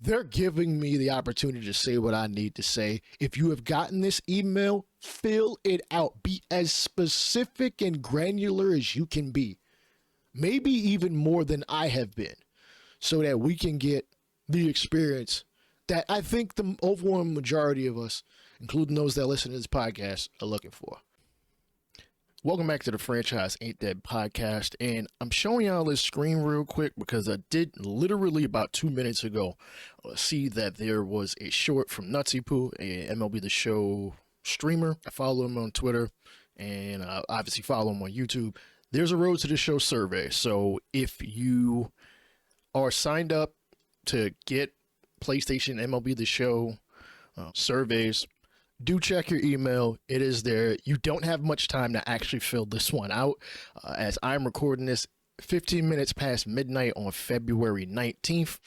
They're giving me the opportunity to say what I need to say. If you have gotten this email, fill it out. Be as specific and granular as you can be. Maybe even more than I have been, so that we can get the experience that I think the overwhelming majority of us, including those that listen to this podcast, are looking for. Welcome back to the Franchise Ain't Dead podcast, and I'm showing y'all this screen real quick because I did literally about 2 minutes ago see that there was a short from Nutsy Poo, a MLB the Show streamer. I follow him on Twitter, and I obviously follow him on YouTube. There's a Road to the Show survey, so if you are signed up to get PlayStation MLB the Show surveys, do check your email. It is there. You don't have much time to actually fill this one out. As I'm recording this 15 minutes past midnight on February 19th,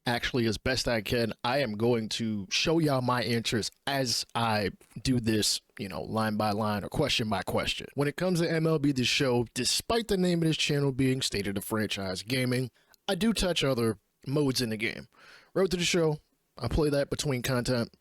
actually, as best I can, I am going to show y'all my answers as I do this, line by line or question by question. When it comes to MLB The Show, despite the name of this channel being State of the Franchise Gaming, I do touch other modes in the game. Road to the Show, I play that between content.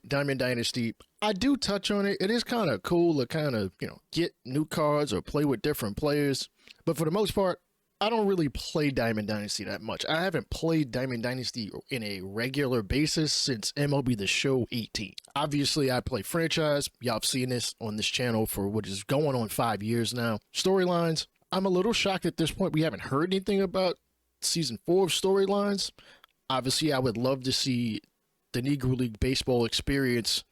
Diamond Dynasty, I do touch on it. It is kind of cool to kind of, get new cards or play with different players. But for the most part, I don't really play Diamond Dynasty that much. I haven't played Diamond Dynasty in a regular basis since MLB The Show 18. Obviously, I play Franchise. Y'all have seen this on this channel for what is going on 5 years now. Storylines, I'm a little shocked at this point. We haven't heard anything about Season 4 of Storylines. Obviously, I would love to see the Negro League Baseball experience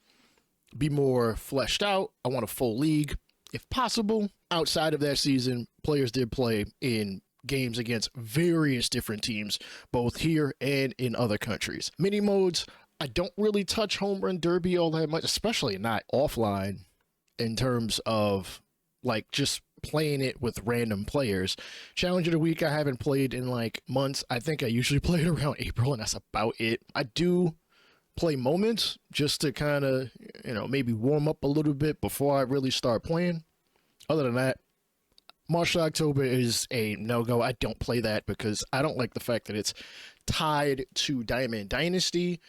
be more fleshed out. I want a full league. If possible, outside of that season, players did play in games against various different teams, both here and in other countries. Mini modes, I don't really touch Home Run Derby all that much, especially not offline in terms of just playing it with random players. Challenge of the Week, I haven't played in months. I think I usually play it around April, and that's about it. I do play moments just to kind of, maybe warm up a little bit before I really start playing. Other than that, March to October is a no-go. I don't play that because I don't like the fact that it's tied to Diamond Dynasty.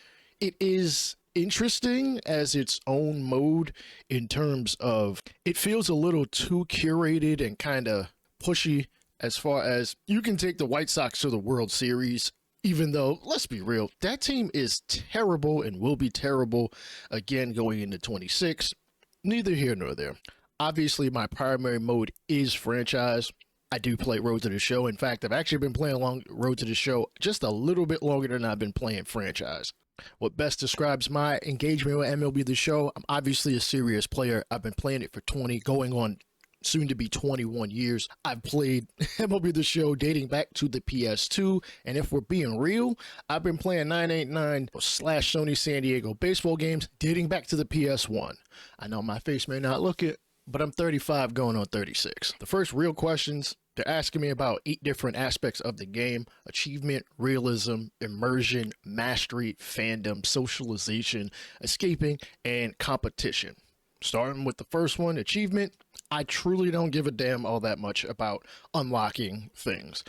It is interesting as its own mode in terms of it feels a little too curated and kind of pushy as far as you can take the White Sox to the World Series, even though, let's be real, that team is terrible and will be terrible again going into 26. Neither here nor there. Obviously, my primary mode is Franchise. I do play Road to the Show. In fact, I've actually been playing Road to the Show just a little bit longer than I've been playing Franchise. What best describes my engagement with MLB The Show, I'm obviously a serious player. I've been playing it for 20, going on soon to be 21 years. I've played MLB The Show dating back to the PS2, and if we're being real, I've been playing 989 / Sony San Diego baseball games dating back to the PS1. I know my face may not look it, but I'm 35 going on 36. The first real questions, they're asking me about 8 different aspects of the game: achievement, realism, immersion, mastery, fandom, socialization, escaping, and competition. Starting with the first one, achievement, I truly don't give a damn all that much about unlocking things.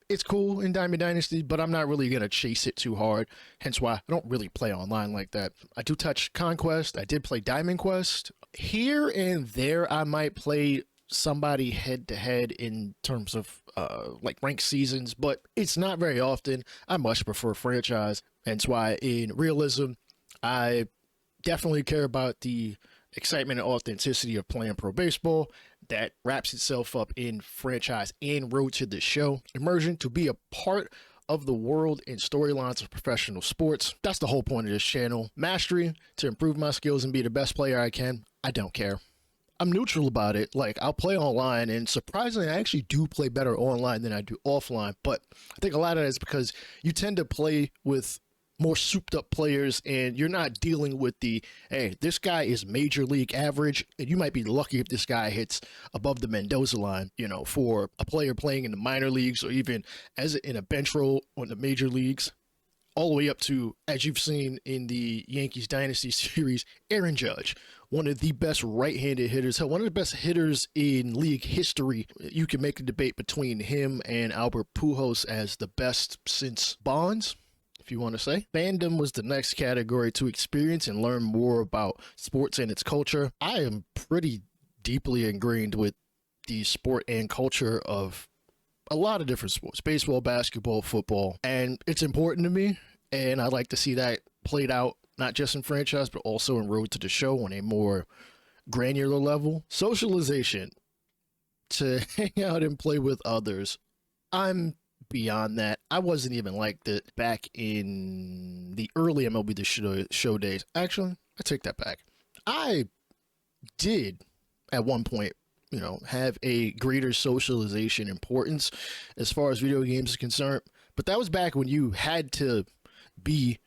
It's cool in Diamond Dynasty, but I'm not really going to chase it too hard, hence why I don't really play online like that. I do touch Conquest. I did play Diamond Quest. Here and there, I might play somebody head-to-head in terms of ranked seasons, but it's not very often. I much prefer Franchise, hence why in Realism, I definitely care about the excitement and authenticity of playing pro baseball. That wraps itself up in Franchise and Road to the Show. Immersion, to be a part of the world and storylines of professional sports. That's the whole point of this channel. Mastery, to improve my skills and be the best player I can. I don't care. I'm neutral about it. I'll play online, and surprisingly, I actually do play better online than I do offline. But I think a lot of that is because you tend to play with more souped up players, and you're not dealing with hey, this guy is major league average, and you might be lucky if this guy hits above the Mendoza line, for a player playing in the minor leagues or even as in a bench role on the major leagues, all the way up to, as you've seen in the Yankees Dynasty series, Aaron Judge, one of the best right-handed hitters, one of the best hitters in league history. You can make a debate between him and Albert Pujols as the best since Bonds. if you want to say. Fandom was the next category to experience and learn more about sports and its culture. I am pretty deeply ingrained with the sport and culture of a lot of different sports, baseball, basketball, football, and it's important to me, and I like to see that played out not just in franchise but also in Road to the Show on a more granular level. Socialization, to hang out and play with others, I'm beyond that. I wasn't even like that back in the early MLB the Show days. Actually, I take that back. I did at one point, have a greater socialization importance as far as video games is concerned. But that was back when you had to be,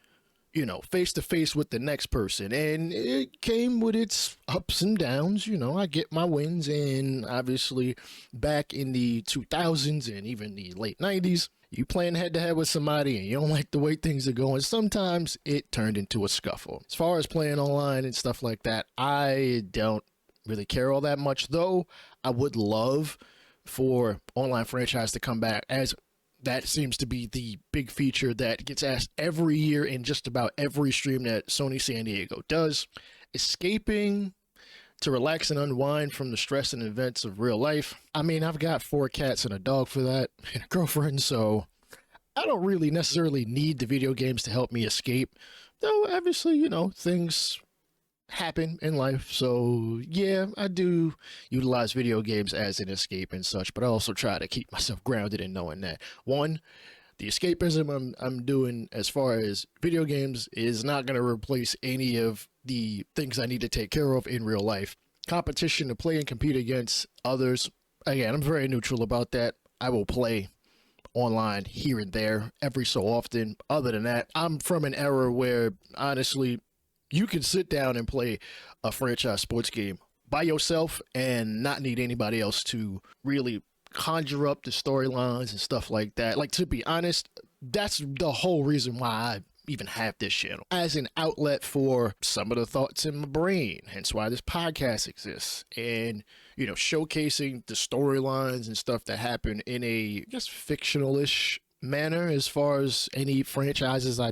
face to face with the next person. And it came with its ups and downs. I get my wins. And obviously back in the 2000s and even the late 90s, you playing head to head with somebody and you don't like the way things are going. Sometimes it turned into a scuffle. As far as playing online and stuff like that, I don't really care all that much, though I would love for online franchise to come back, as that seems to be the big feature that gets asked every year in just about every stream that Sony San Diego does. Escaping to relax and unwind from the stress and events of real life. I mean, I've got 4 cats and a dog for that, and a girlfriend, so I don't really necessarily need the video games to help me escape, though obviously, things happen in life. So yeah, I do utilize video games as an escape and such, but I also try to keep myself grounded in knowing that, one, the escapism I'm doing as far as video games is not going to replace any of the things I need to take care of in real life. Competition to play and compete against others, again, I'm very neutral about that. I will play online here and there every so often. Other than that, I'm from an era where honestly you can sit down and play a franchise sports game by yourself and not need anybody else to really conjure up the storylines and stuff like that. Like, to be honest, that's the whole reason why I even have this channel, as an outlet for some of the thoughts in my brain, hence why this podcast exists, and showcasing the storylines and stuff that happen in a just fictional-ish manner as far as any franchises I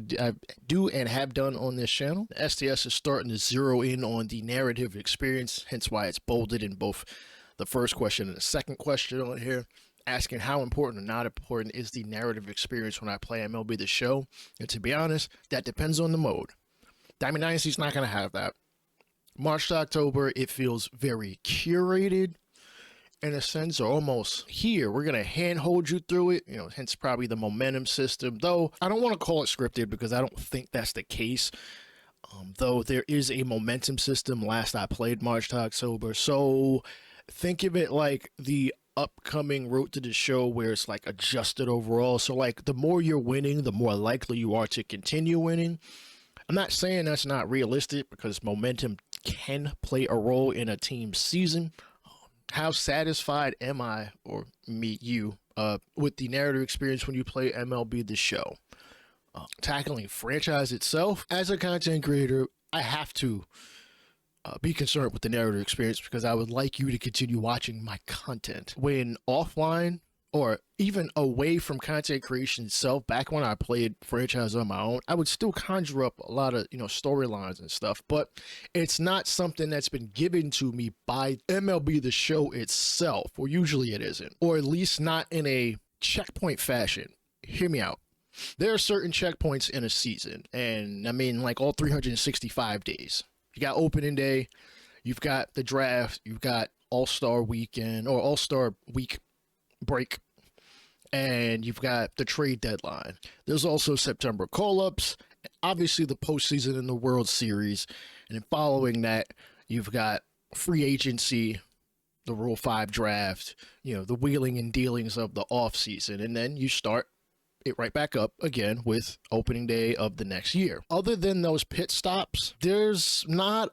do and have done on this channel. The STS is starting to zero in on the narrative experience, hence why it's bolded in both the first question and the second question on here, asking how important or not important is the narrative experience when I play MLB The Show. And to be honest, that depends on the mode. Diamond Dynasty's not going to have that. March to October, it feels very curated in a sense, or almost here, we're going to handhold you through it, hence probably the momentum system, though I don't want to call it scripted because I don't think that's the case, though there is a momentum system last I played March to October, so think of it like the upcoming Road to the Show where it's like adjusted overall, so like the more you're winning, the more likely you are to continue winning. I'm not saying that's not realistic because momentum can play a role in a team's season. How satisfied am I, or you, with the narrative experience when you play MLB The Show? Tackling franchise itself, as a content creator, I have to be concerned with the narrative experience because I would like you to continue watching my content. When offline, or even away from content creation itself, back when I played franchise on my own, I would still conjure up a lot of, storylines and stuff, but it's not something that's been given to me by MLB The Show itself, or usually it isn't, or at least not in a checkpoint fashion. Hear me out. There are certain checkpoints in a season, and I mean like all 365 days. You got opening day, you've got the draft, you've got All-Star weekend, or All-Star week break, and you've got the trade deadline. There's also September call-ups, obviously the postseason in the World Series, and then following that, you've got free agency, the Rule 5 draft, the wheeling and dealings of the offseason, and then you start it right back up again with opening day of the next year. Other than those pit stops, there's not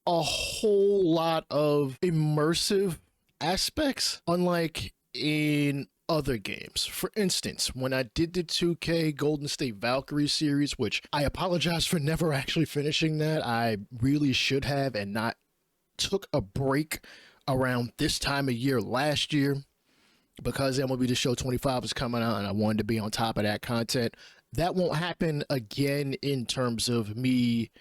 a whole lot of immersive aspects, unlike in other games. For instance, when I did the 2K Golden State Valkyries series, which I apologize for never actually finishing that, I really should have, and not took a break around this time of year last year because MLB The Show 25 was coming out and I wanted to be on top of that content. that won't happen again in terms of me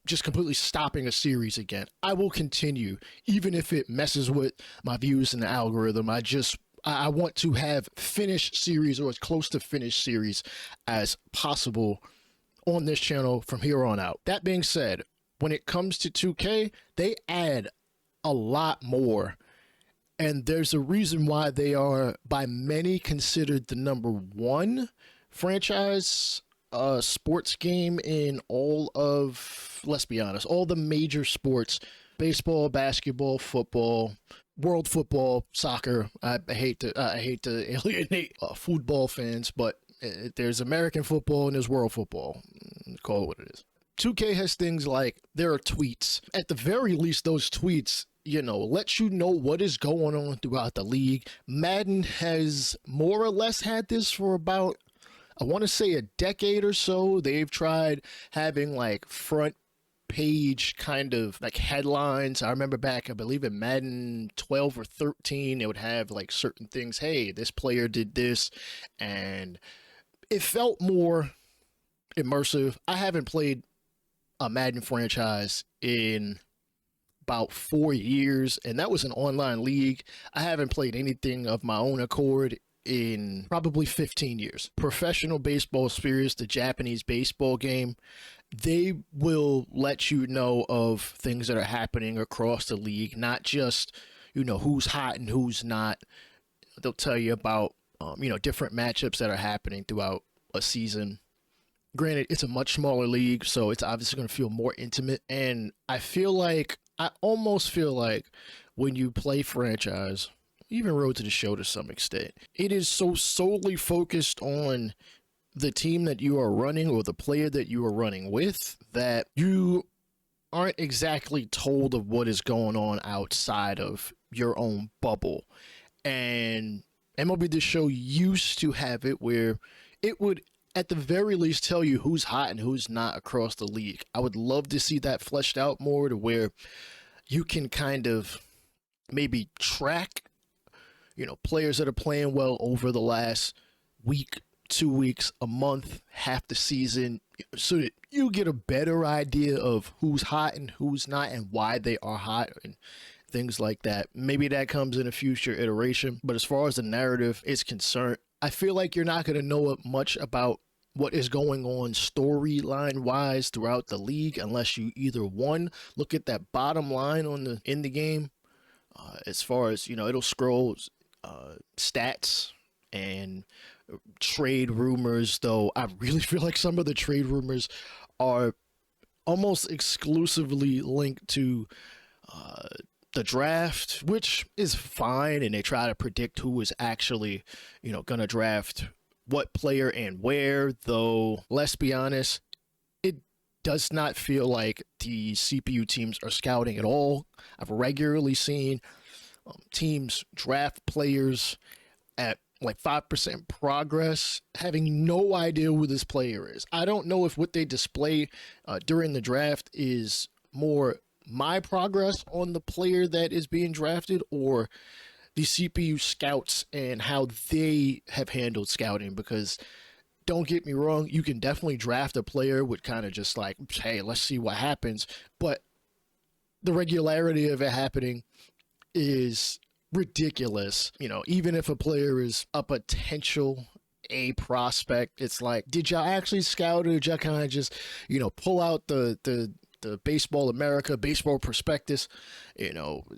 just completely stopping a series again. I will continue, even if it messes with my views in the algorithm. I want to have finished series or as close to finished series as possible on this channel from here on out. That being said, when it comes to 2K, they add a lot more. And there's a reason why they are by many considered the #1 franchise sports game in all of, let's be honest, all the major sports: baseball, basketball, football, world football, soccer. I hate to alienate football fans, but there's American football and there's world football. Call it what it is. 2K has things like, there are tweets. At the very least, those tweets, let you know what is going on throughout the league. Madden has more or less had this for about, I want to say, a decade or so. They've tried having like front page kind of like headlines. I remember back, I believe in Madden 12 or 13, it would have like certain things. Hey, this player did this, and it felt more immersive. I haven't played a Madden franchise in about 4 years, and that was an online league. I haven't played anything of my own accord in probably 15 years. Professional Baseball Spirits, the Japanese baseball game, they will let you know of things that are happening across the league, not just, who's hot and who's not. They'll tell you about, different matchups that are happening throughout a season. Granted, it's a much smaller league, so it's obviously going to feel more intimate. And I almost feel like when you play franchise, even Road to the Show to some extent, it is so solely focused on the team that you are running or the player that you are running with that you aren't exactly told of what is going on outside of your own bubble. And MLB the Show used to have it where it would at the very least tell you who's hot and who's not across the league. I would love to see that fleshed out more to where you can kind of maybe track, players that are playing well over the last week, 2 weeks, a month, half the season, so that you get a better idea of who's hot and who's not and why they are hot and things like that. Maybe that comes in a future iteration, but as far as the narrative is concerned, I feel like you're not going to know much about what is going on storyline wise throughout the league unless you either one, look at that bottom line in the game, as far as it'll scroll stats and trade rumors, though I really feel like some of the trade rumors are almost exclusively linked to the draft, which is fine, and they try to predict who is actually gonna draft what player and where, though let's be honest, it does not feel like the CPU teams are scouting at all. I've regularly seen teams draft players at like 5% progress, having no idea who this player is. I don't know if what they display during the draft is more my progress on the player that is being drafted or the CPU scouts and how they have handled scouting. Because don't get me wrong, you can definitely draft a player with kind of just like, hey, let's see what happens. But the regularity of it happening is ridiculous. Even if a player is a potential A prospect, it's like, did y'all actually scout, or did y'all kind of just, pull out the Baseball America, Baseball Prospectus,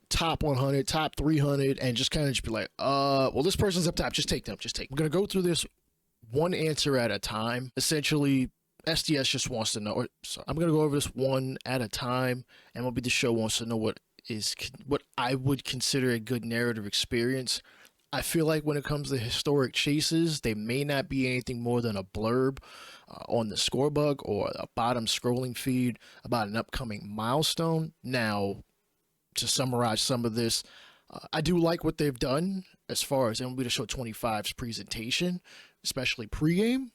top 100, top 300, and just kind of be like, well, this person's up top, just take them, We're going to go through this one answer at a time. Essentially, SDS just wants to know, I'm going to go over this one at a time. MLB the Show wants to know what I would consider a good narrative experience. I feel like when it comes to historic chases, they may not be anything more than a blurb on the scorebug or a bottom scrolling feed about an upcoming milestone. Now, to summarize some of this, I do like what they've done as far as MLB the Show 25's presentation, especially pregame.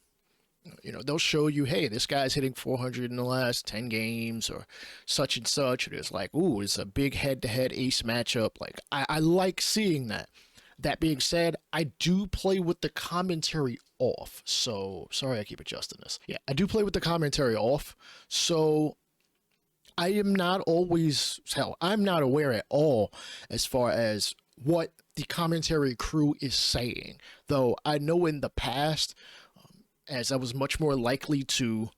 They'll show you, hey, this guy's hitting 400 in the last 10 games or such and such. It's like, ooh, it's a big head-to-head ace matchup. Like, I like seeing that. That being said, I do play with the commentary off. So, sorry, I keep adjusting this. Yeah, I do play with the commentary off. So, I am not always, hell, I'm not aware at all as far as what the commentary crew is saying. Though I know in the past, as I was much more likely to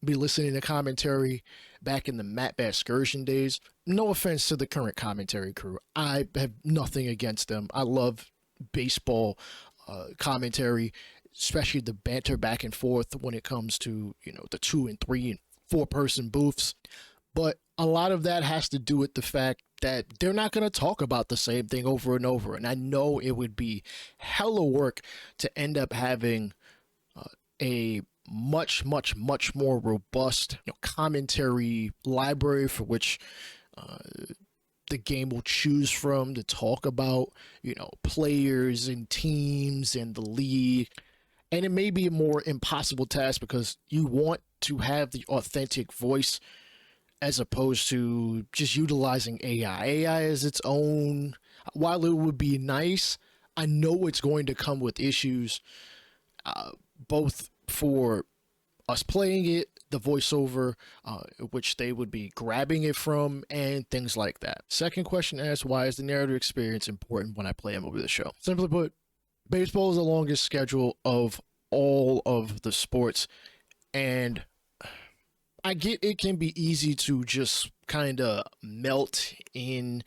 be listening to commentary back in the Matt Vasgersian days. No offense to the current commentary crew. I have nothing against them. I love baseball commentary, especially the banter back and forth when it comes to, the 2 and 3 and 4-person booths. But a lot of that has to do with the fact that they're not going to talk about the same thing over and over. And I know it would be hella work to end up having a much more robust commentary library for which the game will choose from to talk about players and teams and the league. And it may be a more impossible task because you want to have the authentic voice as opposed to just utilizing AI. AI is its own, while it would be nice, I know it's going to come with issues, both for us playing it, the voiceover, which they would be grabbing it from, and things like that. Second question asks, why is the narrative experience important when I play MLB the Show? Simply put, baseball is the longest schedule of all of the sports, and I get it can be easy to just kind of melt in,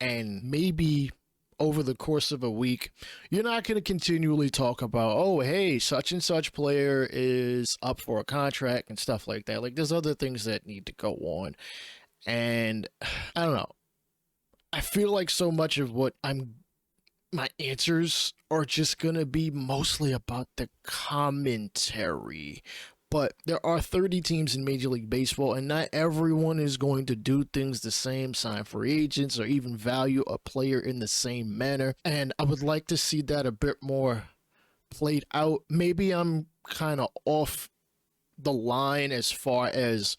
and maybe over the course of a week, you're not going to continually talk about, oh, hey, such and such player is up for a contract and stuff like that. Like, there's other things that need to go on. And I don't know. I feel like so much of my answers are just going to be mostly about the commentary. But there are 30 teams in Major League Baseball, and not everyone is going to do things the same, sign free agents, or even value a player in the same manner. And I would like to see that a bit more played out. Maybe I'm kind of off the line as far as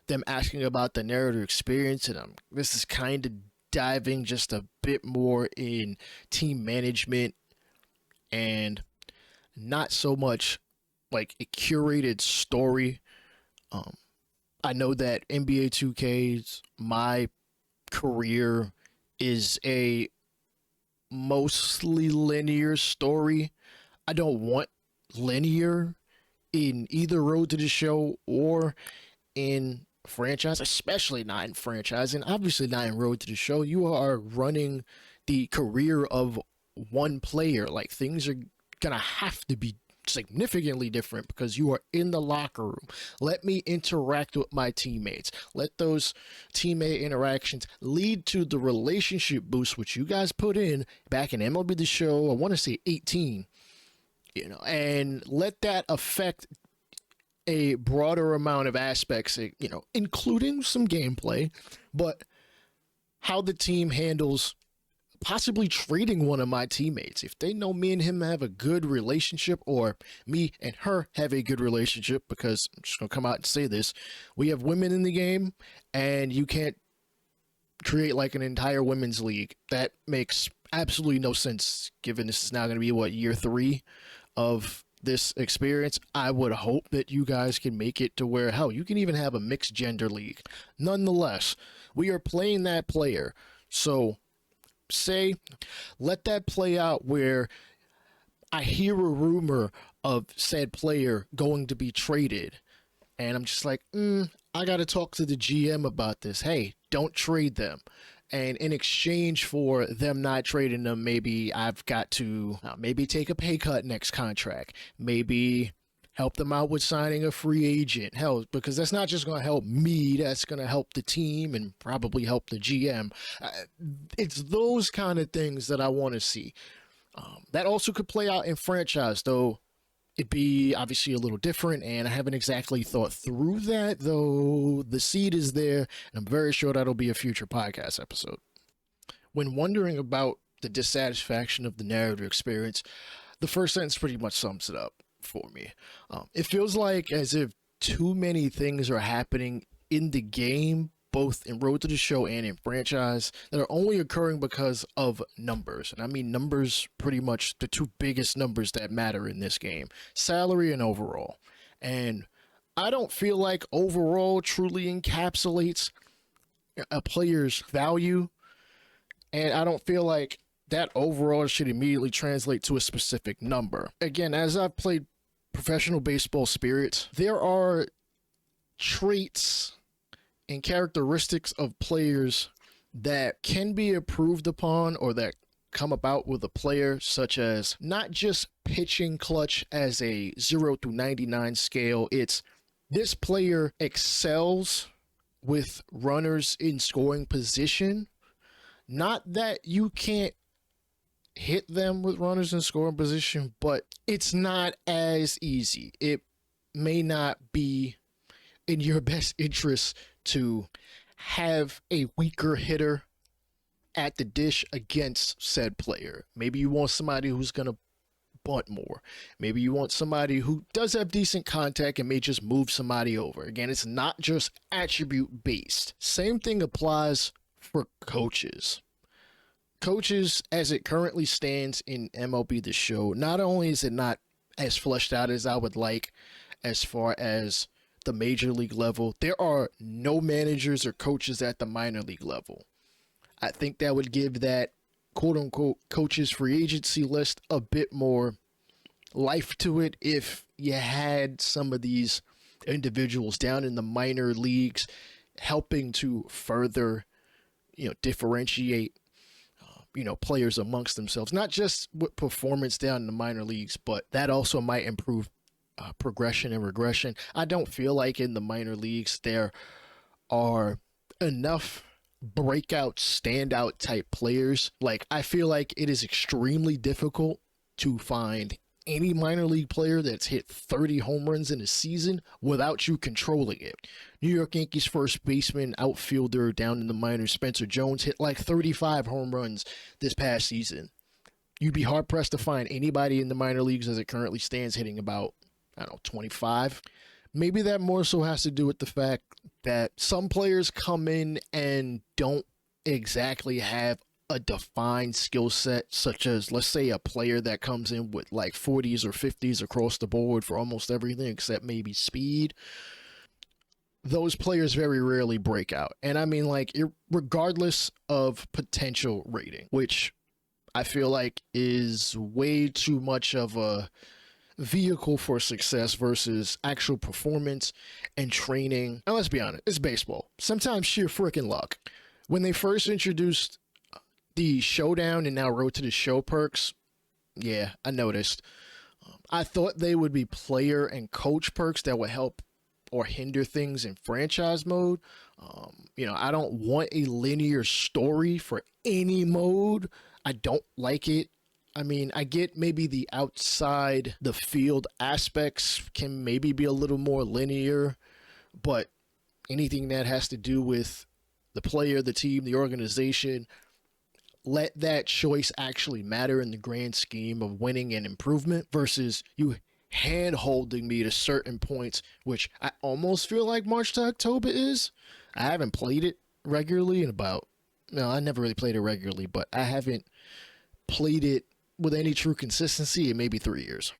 them asking about the narrative experience, and this is kind of diving just a bit more in team management and not so much like a curated story. I know that NBA 2K's my career is a mostly linear story. I don't want linear in either Road to the Show or in franchise, especially not in franchise, and obviously not in Road to the Show. You are running the career of one player. Like, things are gonna have to be significantly different because you are in the locker room. Let me interact with my teammates. Let those teammate interactions lead to the relationship boost which you guys put in back in MLB the Show, I want to say 18, and let that affect a broader amount of aspects, including some gameplay, but how the team handles possibly trading one of my teammates. If they know me and him have a good relationship, or me and her have a good relationship, because I'm just going to come out and say this, we have women in the game, and you can't create like an entire women's league. That makes absolutely no sense, given this is now going to be, year 3 of this experience. I would hope that you guys can make it to where, hell, you can even have a mixed gender league. Nonetheless, we are playing that player. So, let that play out where I hear a rumor of said player going to be traded, and I'm just like, I got to talk to the GM about this. Hey, don't trade them. And in exchange for them not trading them, maybe I've got to maybe take a pay cut next contract. Maybe help them out with signing a free agent. Hell, because that's not just going to help me, that's going to help the team and probably help the GM. It's those kind of things that I want to see. That also could play out in franchise, though it'd be obviously a little different, and I haven't exactly thought through that, though the seed is there, and I'm very sure that'll be a future podcast episode. When wondering about the dissatisfaction of the narrative experience, the first sentence pretty much sums it up for me. It feels like as if too many things are happening in the game, both in Road to the Show and in franchise, that are only occurring because of numbers. And I mean numbers, pretty much the two biggest numbers that matter in this game: salary and overall. And I don't feel like overall truly encapsulates a player's value, and I don't feel like that overall should immediately translate to a specific number. Again, as I've played professional baseball spirits, there are traits and characteristics of players that can be improved upon or that come about with a player, such as not just pitching clutch as a 0 through 99 scale. It's this player excels with runners in scoring position. Not that you can't hit them with runners in scoring position, but it's not as easy. It may not be in your best interest to have a weaker hitter at the dish against said player. Maybe you want somebody who's going to bunt more. Maybe you want somebody who does have decent contact and may just move somebody over. Again, it's not just attribute based. Same thing applies for coaches. Coaches, as it currently stands in MLB the Show, not only is it not as fleshed out as I would like as far as the major league level, there are no managers or coaches at the minor league level. I think that would give that quote-unquote coaches free agency list a bit more life to it if you had some of these individuals down in the minor leagues helping to further, differentiate, players amongst themselves, not just with performance down in the minor leagues, but that also might improve progression and regression. I don't feel like in the minor leagues there are enough breakout, standout type players. Like, I feel like it is extremely difficult to find any minor league player that's hit 30 home runs in a season without you controlling it. New York Yankees first baseman, outfielder down in the minors, Spencer Jones, hit like 35 home runs this past season. You'd be hard pressed to find anybody in the minor leagues as it currently stands hitting about, 25. Maybe that more so has to do with the fact that some players come in and don't exactly have a defined skill set, such as, let's say, a player that comes in with like 40s or 50s across the board for almost everything except maybe speed. Those players very rarely break out. And I mean, like, regardless of potential rating, which I feel like is way too much of a vehicle for success versus actual performance and training. And let's be honest, it's baseball. Sometimes sheer freaking luck. When they first introduced the showdown and now Road to the Show perks, yeah, I noticed. I thought they would be player and coach perks that would help or hinder things in franchise mode. I don't want a linear story for any mode. I don't like it. I mean, I get maybe the outside the field aspects can maybe be a little more linear, but anything that has to do with the player, the team, the organization, let that choice actually matter in the grand scheme of winning and improvement versus you hand holding me to certain points, which I almost feel like March to October is. I haven't played it regularly I never really played it regularly, but I haven't played it with any true consistency in maybe 3 years.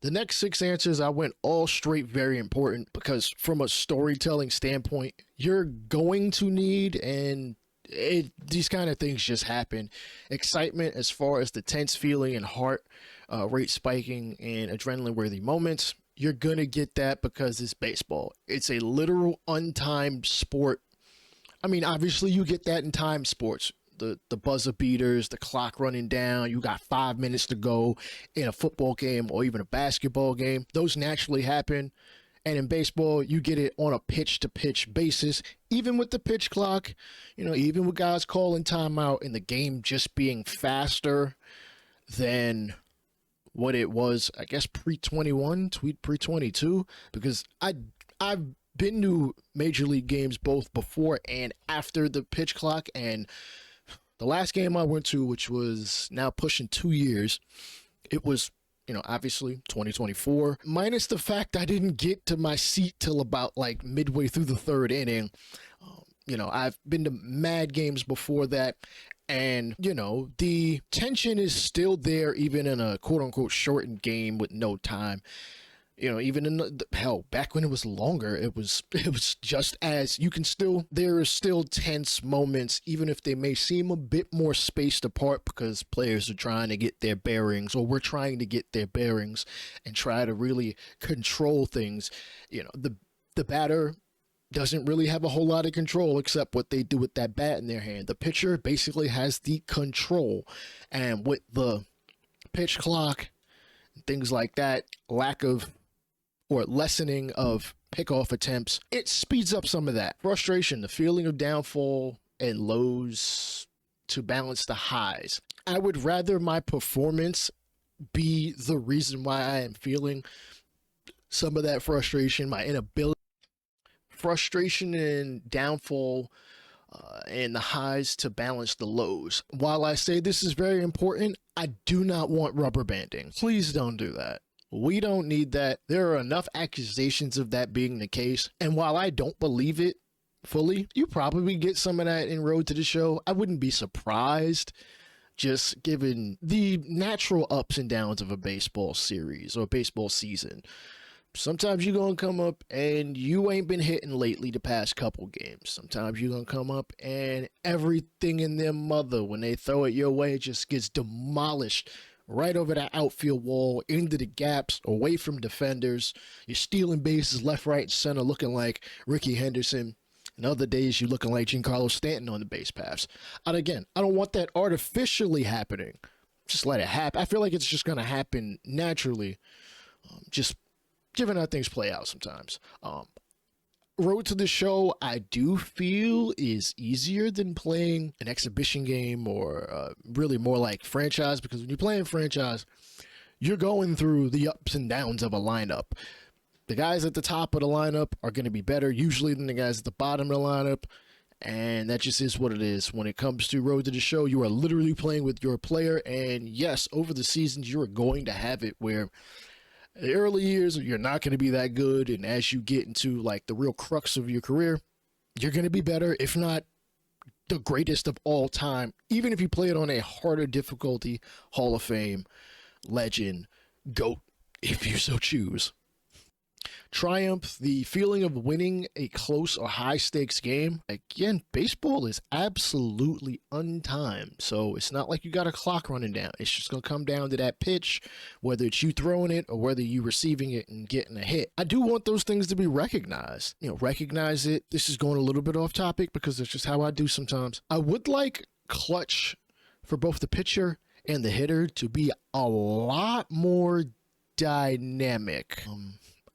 The next 6 answers, I went all straight very important because from a storytelling standpoint, you're going to need, and these kind of things just happen, excitement as far as the tense feeling and heart rate spiking and adrenaline worthy moments. You're going to get that because it's baseball. It's a literal untimed sport. I mean, obviously you get that in time sports. The buzzer beaters, the clock running down, you got 5 minutes to go in a football game or even a basketball game. Those naturally happen. And in baseball, you get it on a pitch-to-pitch basis, even with the pitch clock, even with guys calling timeout and the game just being faster than what it was, I guess, pre-21, pre-22, because I've been to Major League games both before and after the pitch clock, and the last game I went to, which was now pushing 2 years, it was, obviously 2024, minus the fact I didn't get to my seat till about like midway through the third inning. I've been to mad games before that, and the tension is still there even in a quote unquote shortened game with no time. Even in hell, back when it was longer, it was just as there are still tense moments, even if they may seem a bit more spaced apart, because players are trying to get their bearings, or we're trying to get their bearings and try to really control things. The batter doesn't really have a whole lot of control except what they do with that bat in their hand. The pitcher basically has the control, and with the pitch clock, things like that, lack of or lessening of pickoff attempts, it speeds up some of that frustration, the feeling of downfall and lows to balance the highs. I would rather my performance be the reason why I am feeling some of that frustration, my inability, frustration and downfall, and the highs to balance the lows. While I say this is very important, I do not want rubber banding. Please don't do that. We don't need that. There are enough accusations of that being the case. And while I don't believe it fully, you probably get some of that in Road to the Show. I wouldn't be surprised, just given the natural ups and downs of a baseball series or baseball season. Sometimes you're going to come up and you ain't been hitting lately the past couple games. Sometimes you're going to come up and everything in their mother, when they throw it your way, just gets demolished right over that outfield wall, into the gaps, away from defenders. You're stealing bases left, right, and center, looking like Ricky Henderson. And other days, you're looking like Giancarlo Stanton on the base paths. And again, I don't want that artificially happening. Just let it happen. I feel like it's just going to happen naturally. Just given how things play out sometimes. Road to the Show, I do feel, is easier than playing an exhibition game, or really more like franchise, because when you're playing franchise, you're going through the ups and downs of a lineup. The guys at the top of the lineup are going to be better usually than the guys at the bottom of the lineup, and that just is what it is. When it comes to Road to the Show, you are literally playing with your player, and yes, over the seasons, you are going to have it where the early years, you're not going to be that good, and as you get into like the real crux of your career, you're going to be better, if not the greatest of all time, even if you play it on a harder difficulty, Hall of Fame, legend, GOAT, if you so choose. Triumph, the feeling of winning a close or high stakes game. Again, baseball is absolutely untimed, so it's not like you got a clock running down. It's just going to come down to that pitch, whether it's you throwing it or whether you receiving it and getting a hit. I do want those things to be recognized. Recognize it. This is going a little bit off topic because it's just how I do sometimes. I would like clutch for both the pitcher and the hitter to be a lot more dynamic.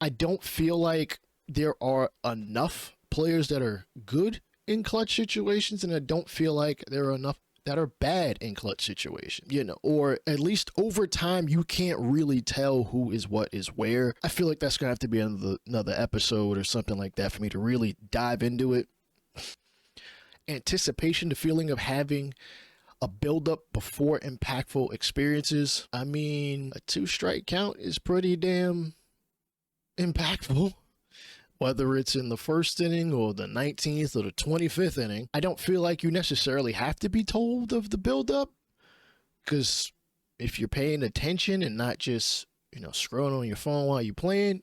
I don't feel like there are enough players that are good in clutch situations, and I don't feel like there are enough that are bad in clutch situations, or at least over time, you can't really tell who is what is where. I feel like that's going to have to be another episode or something like that for me to really dive into it. Anticipation, the feeling of having a build-up before impactful experiences. I mean, a 2-strike count is pretty damn impactful, whether it's in the first inning or the 19th or the 25th inning. I don't feel like you necessarily have to be told of the buildup, because if you're paying attention and not just scrolling on your phone while you're playing,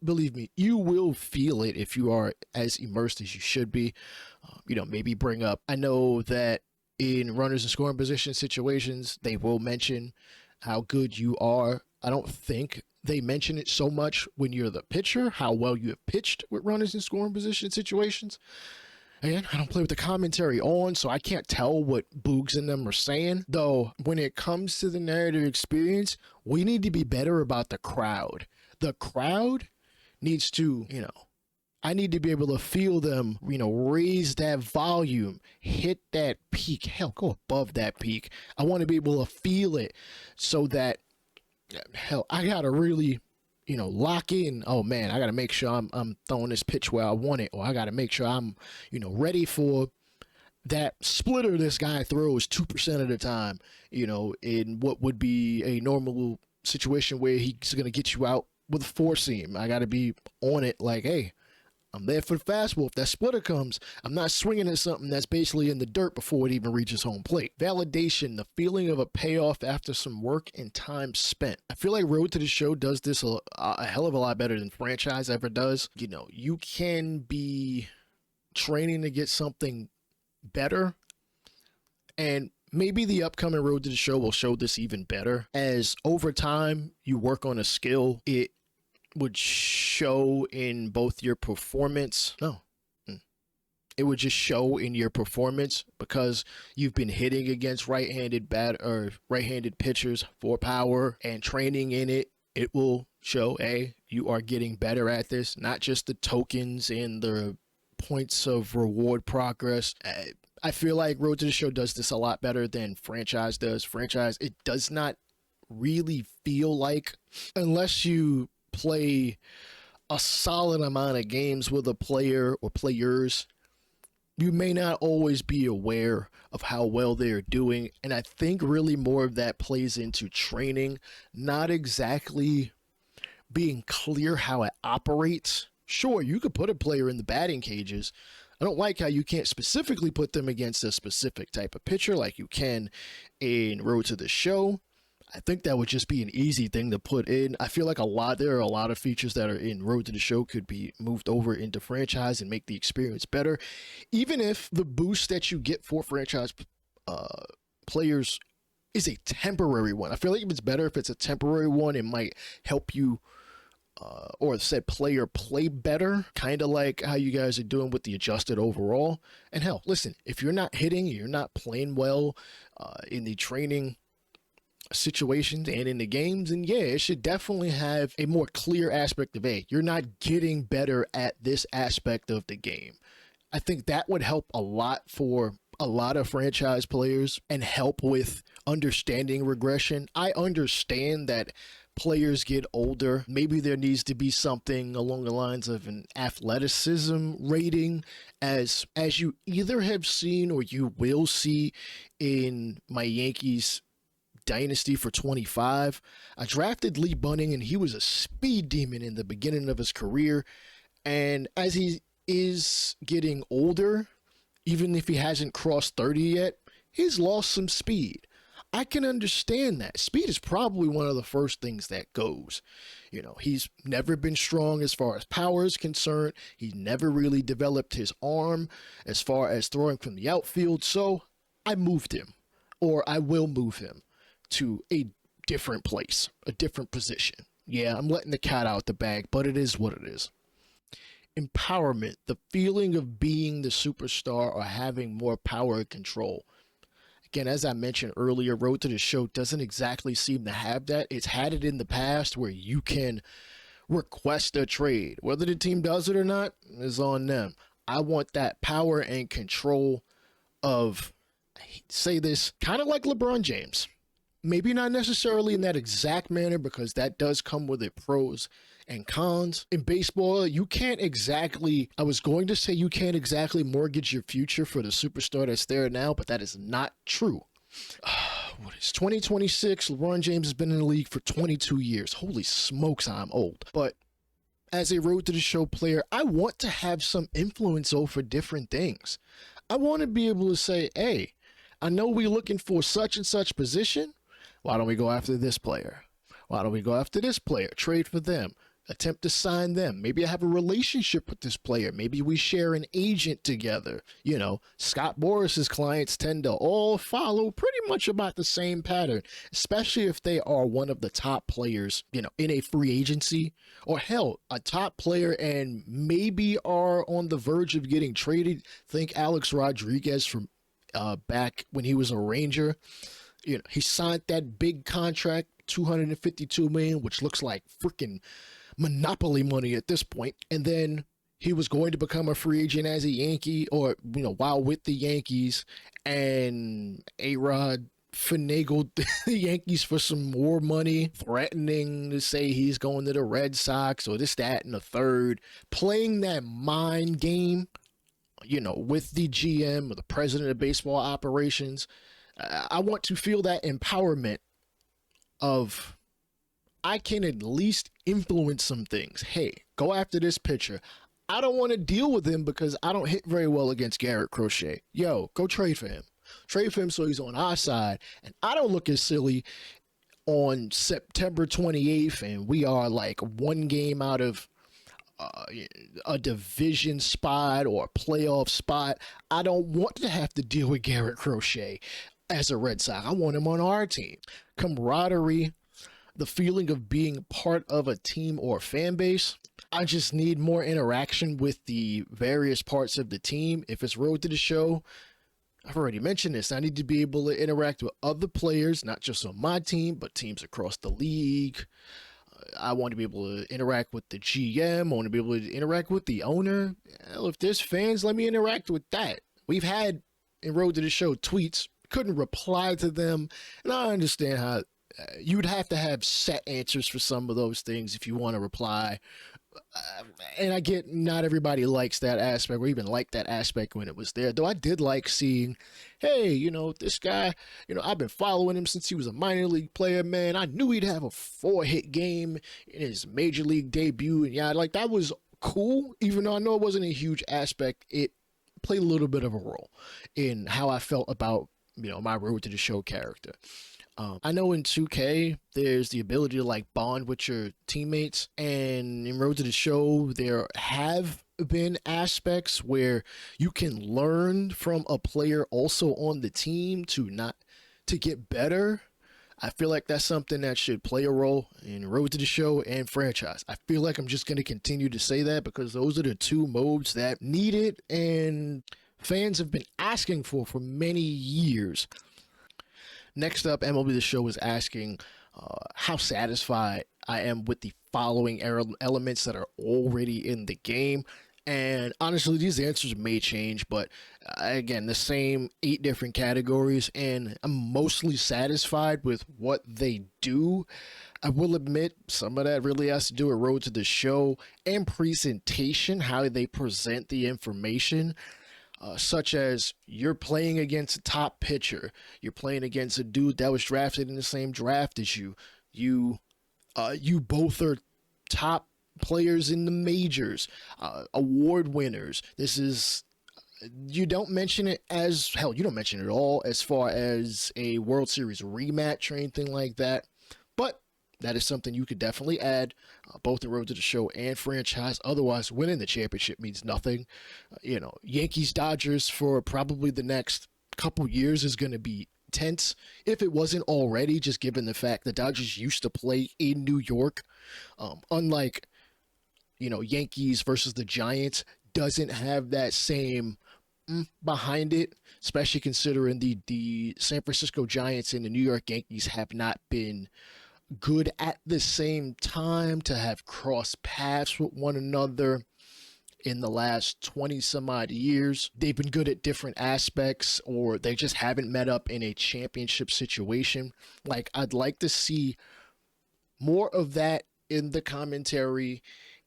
believe me, you will feel it if you are as immersed as you should be. Maybe bring up, I know that in runners in scoring position situations, they will mention how good you are. I don't think they mention it so much when you're the pitcher, how well you have pitched with runners in scoring position situations. Again, I don't play with the commentary on, so I can't tell what Boogs and them are saying. Though, when it comes to the narrative experience, we need to be better about the crowd. The crowd needs to, I need to be able to feel them, raise that volume, hit that peak, hell, go above that peak. I want to be able to feel it so that, hell, I gotta really, lock in. Oh man, I gotta make sure I'm throwing this pitch where I want it, or I gotta make sure I'm, ready for that splitter this guy throws 2% of the time, in what would be a normal situation where he's gonna get you out with a four seam. I gotta be on it like, hey, I'm there for the fastball. If that splitter comes, I'm not swinging at something that's basically in the dirt before it even reaches home plate. Validation, the feeling of a payoff after some work and time spent. I feel like Road to the Show does this a hell of a lot better than Franchise ever does. You know, you can be training to get something better, and maybe the upcoming Road to the Show will show this even better. As over time you work on a skill, it would show in both your performance. It would just show in your performance because you've been hitting against right-handed pitchers for power and training in it. It will show, you are getting better at this, not just the tokens and the points of reward progress. I feel like Road to the Show does this a lot better than Franchise does. Franchise, it does not really feel like, unless you play a solid amount of games with a player or players, you may not always be aware of how well they're doing. And I think really more of that plays into training, not exactly being clear how it operates. Sure, you could put a player in the batting cages. I don't like how you can't specifically put them against a specific type of pitcher like you can in Road to the Show. I think that would just be an easy thing to put in. I feel like there are a lot of features that are in Road to the Show could be moved over into Franchise and make the experience better. Even if the boost that you get for Franchise players is a temporary one. I feel like if it's better if it's a temporary one, it might help you or said player play better, kind of like how you guys are doing with the adjusted overall. And hell, listen, if you're not hitting, you're not playing well in the training situations and in the games, and yeah, it should definitely have a more clear aspect of, you're not getting better at this aspect of the game. I think that would help a lot for a lot of Franchise players and help with understanding regression. I understand that players get older. Maybe there needs to be something along the lines of an athleticism rating, as you either have seen or you will see in my Yankees Dynasty for 25. I drafted Lee Bunning, and he was a speed demon in the beginning of his career. And as he is getting older, even if he hasn't crossed 30 yet, he's lost some speed. I can understand that. Speed is probably one of the first things that goes. You know, he's never been strong as far as power is concerned. He's never really developed his arm as far as throwing from the outfield. So I moved him, or I will move him to a different place, a different position. Yeah, I'm letting the cat out the bag, but it is what it is. Empowerment, the feeling of being the superstar or having more power and control. Again, as I mentioned earlier, Road to the Show doesn't exactly seem to have that. It's had it in the past where you can request a trade. Whether the team does it or not is on them. I want that power and control of, I hate to say this, kind of like LeBron James. Maybe not necessarily in that exact manner, because that does come with its pros and cons. In baseball, you can't exactly mortgage your future for the superstar that's there now, but that is not true. What is 2026? LeBron James has been in the league for 22 years. Holy smokes, I'm old. But as a Road to the Show player, I want to have some influence over different things. I want to be able to say, hey, I know we're looking for such and such position. Why don't we go after this player? Why don't we go after this player? Trade for them. Attempt to sign them. Maybe I have a relationship with this player. Maybe we share an agent together. You know, Scott Boris's clients tend to all follow pretty much about the same pattern, especially if they are one of the top players, you know, in a free agency, or hell, a top player and maybe are on the verge of getting traded. Think Alex Rodriguez from back when he was a Ranger. You know, he signed that big contract, $252 million, which looks like freaking monopoly money at this point. And then he was going to become a free agent as a Yankee, or, you know, while with the Yankees, and A-Rod finagled the Yankees for some more money, threatening to say he's going to the Red Sox or this, that, and the third, playing that mind game, you know, with the GM or the president of baseball operations. I want to feel that empowerment of, I can at least influence some things. Hey, go after this pitcher. I don't want to deal with him because I don't hit very well against Garrett Crochet. Yo, go trade for him. Trade for him so he's on our side, and I don't look as silly on September 28th, and we are like one game out of a division spot or a playoff spot. I don't want to have to deal with Garrett Crochet as a Red Sox. I want him on our team. Camaraderie, the feeling of being part of a team or fan base. I just need more interaction with the various parts of the team. If it's Road to the Show, I've already mentioned this. I need to be able to interact with other players, not just on my team, but teams across the league. I want to be able to interact with the GM. I want to be able to interact with the owner. Hell, if there's fans, let me interact with that. We've had in Road to the Show tweets, couldn't reply to them, and I understand how you'd have to have set answers for some of those things if you want to reply. And I get not everybody likes that aspect or even liked that aspect when it was there, though I did like seeing, hey, this guy, I've been following him since he was a minor league player, man. I knew he'd have a 4-hit game in his major league debut, and yeah, like that was cool. Even though I know it wasn't a huge aspect, it played a little bit of a role in how I felt about my Road to the Show character. I know in 2K, there's the ability to like bond with your teammates, and in Road to the Show, there have been aspects where you can learn from a player also on the team to get better. I feel like that's something that should play a role in Road to the Show and franchise. I feel like I'm just going to continue to say that because those are the two modes that need it and fans have been asking for many years. Next up, MLB the Show is asking how satisfied I am with the following elements that are already in the game. And honestly, these answers may change, but again, the same 8 different categories, and I'm mostly satisfied with what they do. I will admit some of that really has to do with Road to the Show and presentation, how they present the information. Such as you're playing against a top pitcher, you're playing against a dude that was drafted in the same draft as you. You both are top players in the majors, award winners. You don't mention it as hell. You don't mention it at all as far as a World Series rematch or anything like that. But that is something you could definitely add, both in Road to the Show and franchise. Otherwise, winning the championship means nothing. Yankees Dodgers for probably the next couple years is going to be tense, if it wasn't already, just given the fact the Dodgers used to play in New York. Unlike, Yankees versus the Giants doesn't have that same behind it, especially considering the San Francisco Giants and the New York Yankees have not been good at the same time to have crossed paths with one another in the last 20 some odd years. They've been good at different aspects, or they just haven't met up in a championship situation. Like, I'd like to see more of that in the commentary,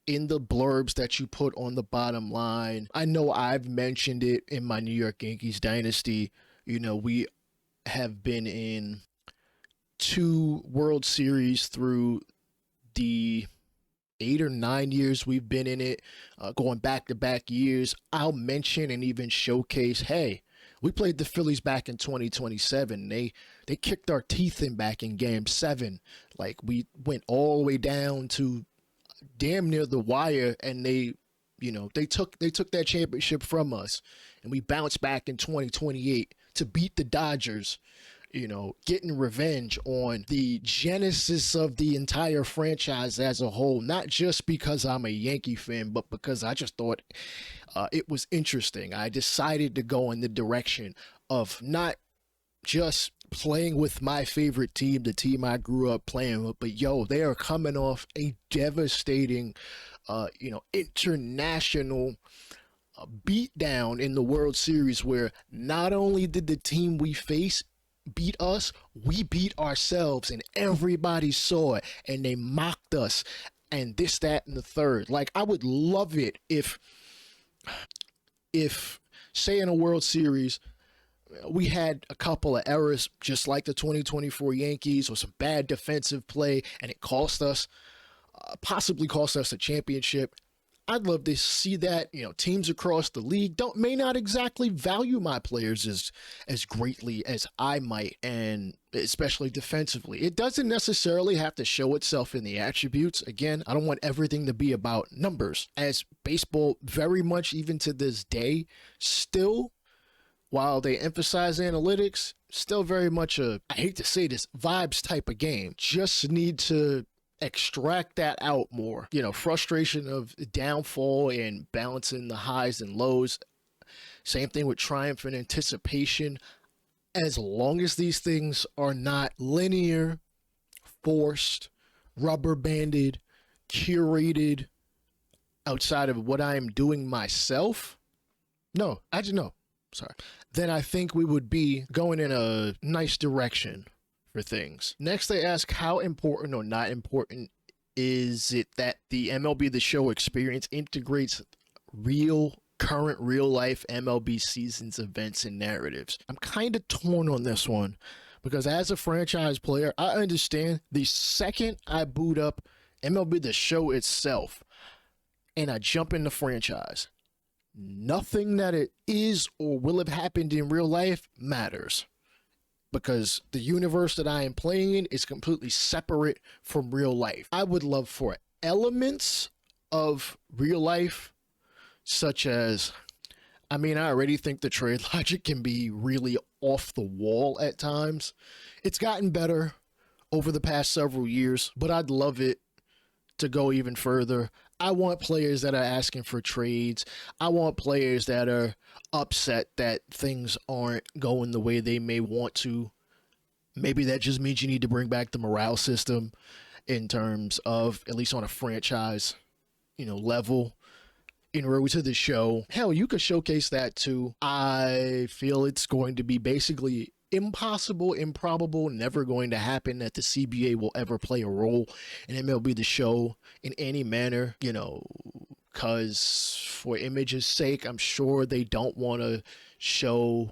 in the blurbs that you put on the bottom line. I know I've mentioned it in my New York Yankees dynasty. We have been in 2 World Series through the 8 or 9 years we've been in it, going back-to-back years. I'll mention and even showcase, hey, we played the Phillies back in 2027. They kicked our teeth in back in Game 7. Like, we went all the way down to damn near the wire, and they took that championship from us, and we bounced back in 2028 to beat the Dodgers. Getting revenge on the genesis of the entire franchise as a whole, not just because I'm a Yankee fan, but because I just thought it was interesting. I decided to go in the direction of not just playing with my favorite team, the team I grew up playing with, but they are coming off a devastating, international beatdown in the World Series, where not only did the team we face beat us, we beat ourselves, and everybody saw it, and they mocked us, and this, that, and the third. Like, I would love it if say in a World Series, we had a couple of errors, just like the 2024 Yankees, or some bad defensive play, and it cost us, possibly cost us a championship. I'd love to see that, teams across the league may not exactly value my players as greatly as I might, and especially defensively. It doesn't necessarily have to show itself in the attributes. Again, I don't want everything to be about numbers, as baseball very much, even to this day, still, while they emphasize analytics, still very much I hate to say this, vibes type of game. Just need to extract that out more. Frustration of downfall and balancing the highs and lows. Same thing with triumph and anticipation. As long as these things are not linear, forced, rubber banded, curated outside of what I am doing myself. Then I think we would be going in a nice direction for things. Next, they ask how important or not important is it that the MLB the Show experience integrates current real life MLB seasons, events, and narratives. I'm kind of torn on this one because as a franchise player, I understand the second I boot up MLB the Show itself and I jump in the franchise, nothing that it is or will have happened in real life matters, because the universe that I am playing in is completely separate from real life. I would love for elements of real life, such as, I already think the trade logic can be really off the wall at times. It's gotten better over the past several years, but I'd love it to go even further. I want players that are asking for trades. I want players that are upset that things aren't going the way they may want to. Maybe that just means you need to bring back the morale system in terms of, at least on a franchise, level, in Road to the Show. Hell, you could showcase that too. I feel it's going to be basically impossible, improbable, never going to happen that the CBA will ever play a role in MLB the Show in any manner, because for image's sake, I'm sure they don't want to show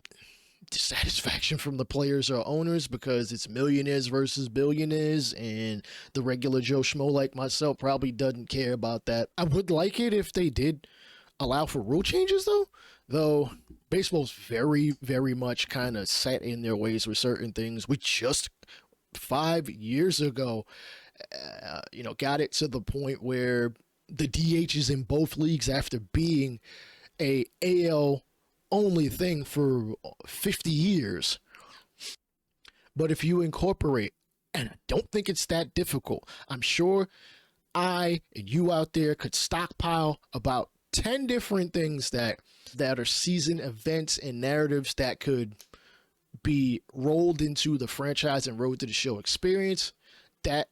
dissatisfaction from the players or owners, because it's millionaires versus billionaires, and the regular Joe Schmo like myself probably doesn't care about that. I would like it if they did allow for rule changes though baseball's very, very much kind of set in their ways with certain things. We just 5 years ago, got it to the point where the DH is in both leagues after being a AL only thing for 50 years. But if you incorporate, and I don't think it's that difficult, I'm sure I and you out there could stockpile about 10 different things that are season events and narratives that could be rolled into the franchise and Road to the Show experience that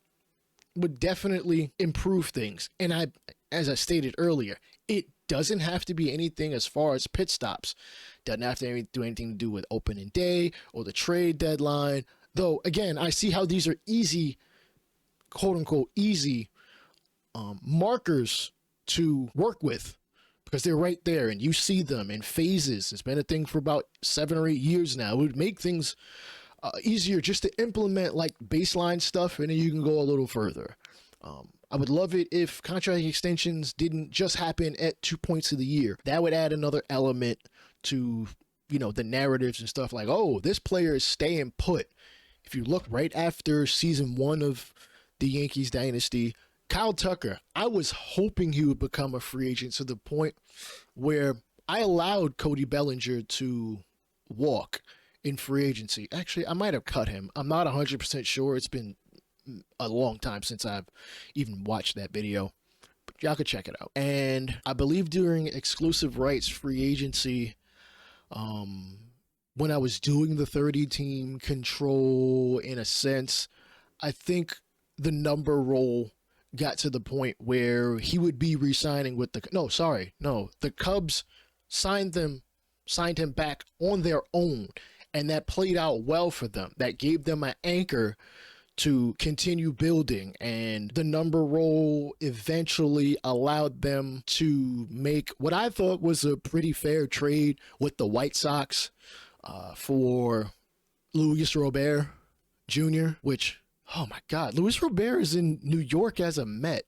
would definitely improve things. And as I stated earlier, it doesn't have to be anything as far as pit stops. Doesn't have to do anything to do with opening day or the trade deadline. Though, again, I see how these are easy, quote unquote, easy markers to work with, because they're right there and you see them in phases. It's been a thing for about 7 or 8 years now. It would make things easier just to implement like baseline stuff, and then you can go a little further. I would love it if contract extensions didn't just happen at 2 points of the year. That would add another element to, the narratives and stuff, like, oh, this player is staying put. If you look right after season 1 of the Yankees dynasty, Kyle Tucker, I was hoping he would become a free agent to the point where I allowed Cody Bellinger to walk in free agency. Actually, I might have cut him. I'm not 100% sure. It's been a long time since I've even watched that video, but y'all could check it out. And I believe during exclusive rights free agency, when I was doing the 30-team control, in a sense, I think the number roll got to the point where he would be re-signing with the Cubs signed him back on their own, and that played out well for them. That gave them an anchor to continue building, and the number roll eventually allowed them to make what I thought was a pretty fair trade with the White Sox for Luis Robert Jr., which, oh my God, Luis Robert is in New York as a Met.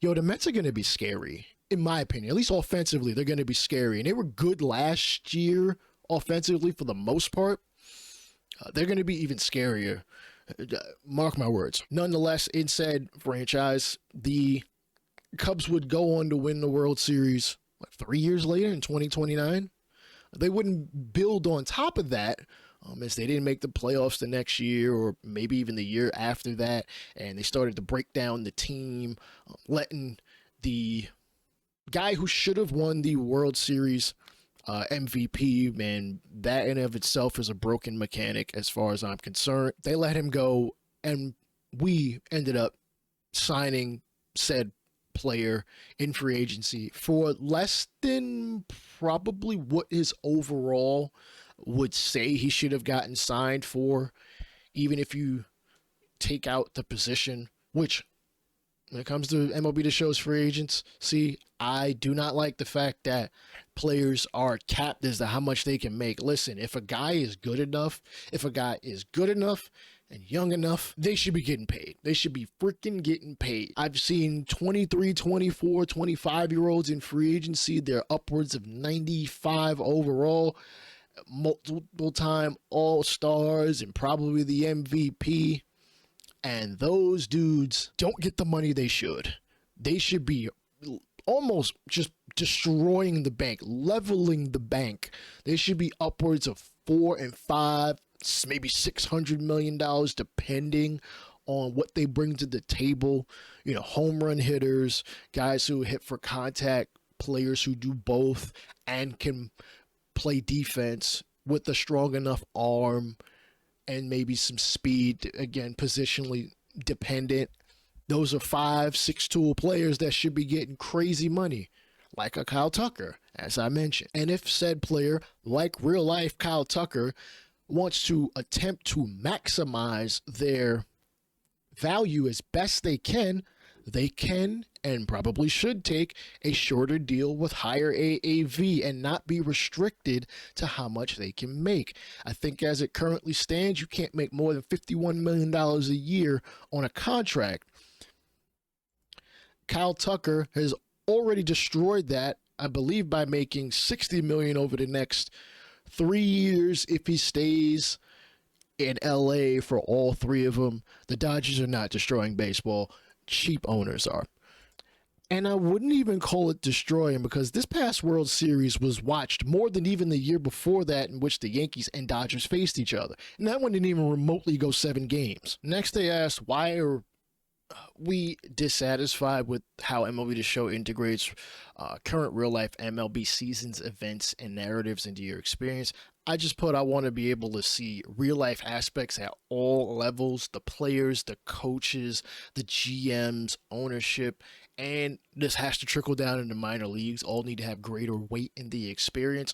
Yo, the Mets are going to be scary. in my opinion, at least offensively, they're going to be scary. And they were good last year offensively for the most part. They're going to be even scarier. Mark my words. Nonetheless, in said franchise, the Cubs would go on to win the World Series 3 years later in 2029. They wouldn't build on top of that, as they didn't make the playoffs the next year or maybe even the year after that, and they started to break down the team, letting the guy who should have won the World Series MVP, man, that in and of itself is a broken mechanic as far as I'm concerned. They let him go, and we ended up signing said player in free agency for less than probably what his overall would say he should have gotten signed for, even if you take out the position, which when it comes to MLB the Show's free agents, see, I do not like the fact that players are capped as to how much they can make. Listen, if a guy is good enough and young enough, they should be getting paid. They should be freaking getting paid. I've seen 23, 24, 25-year-olds in free agency. They're upwards of 95 overall, multiple-time All-Stars, and probably the MVP. And those dudes don't get the money they should. They should be almost just destroying the bank, leveling the bank. They should be upwards of $4 and $5, maybe $600 million, depending on what they bring to the table. You know, home run hitters, guys who hit for contact, players who do both and can play defense with a strong enough arm and maybe some speed, again, positionally dependent. Those are 5-6 tool players that should be getting crazy money, like a Kyle Tucker, as I mentioned. And if said player, like real life Kyle Tucker, wants to attempt to maximize their value as best they can and probably should take a shorter deal with higher AAV and not be restricted to how much they can make. I think as it currently stands, you can't make more than $51 million a year on a contract. Kyle Tucker has already destroyed that, I believe, by making $60 million over the next 3 years if he stays in LA for all three of them. The Dodgers are not destroying baseball. Cheap owners are. And I wouldn't even call it destroying, because this past World Series was watched more than even the year before that, in which the Yankees and Dodgers faced each other. And that one didn't even remotely go 7 games. Next, they asked, why are we dissatisfied with how MLB the Show integrates current real-life MLB seasons, events, and narratives into your experience? I just put, I want to be able to see real-life aspects at all levels, the players, the coaches, the GMs, ownership, and this has to trickle down into minor leagues. All need to have greater weight in the experience.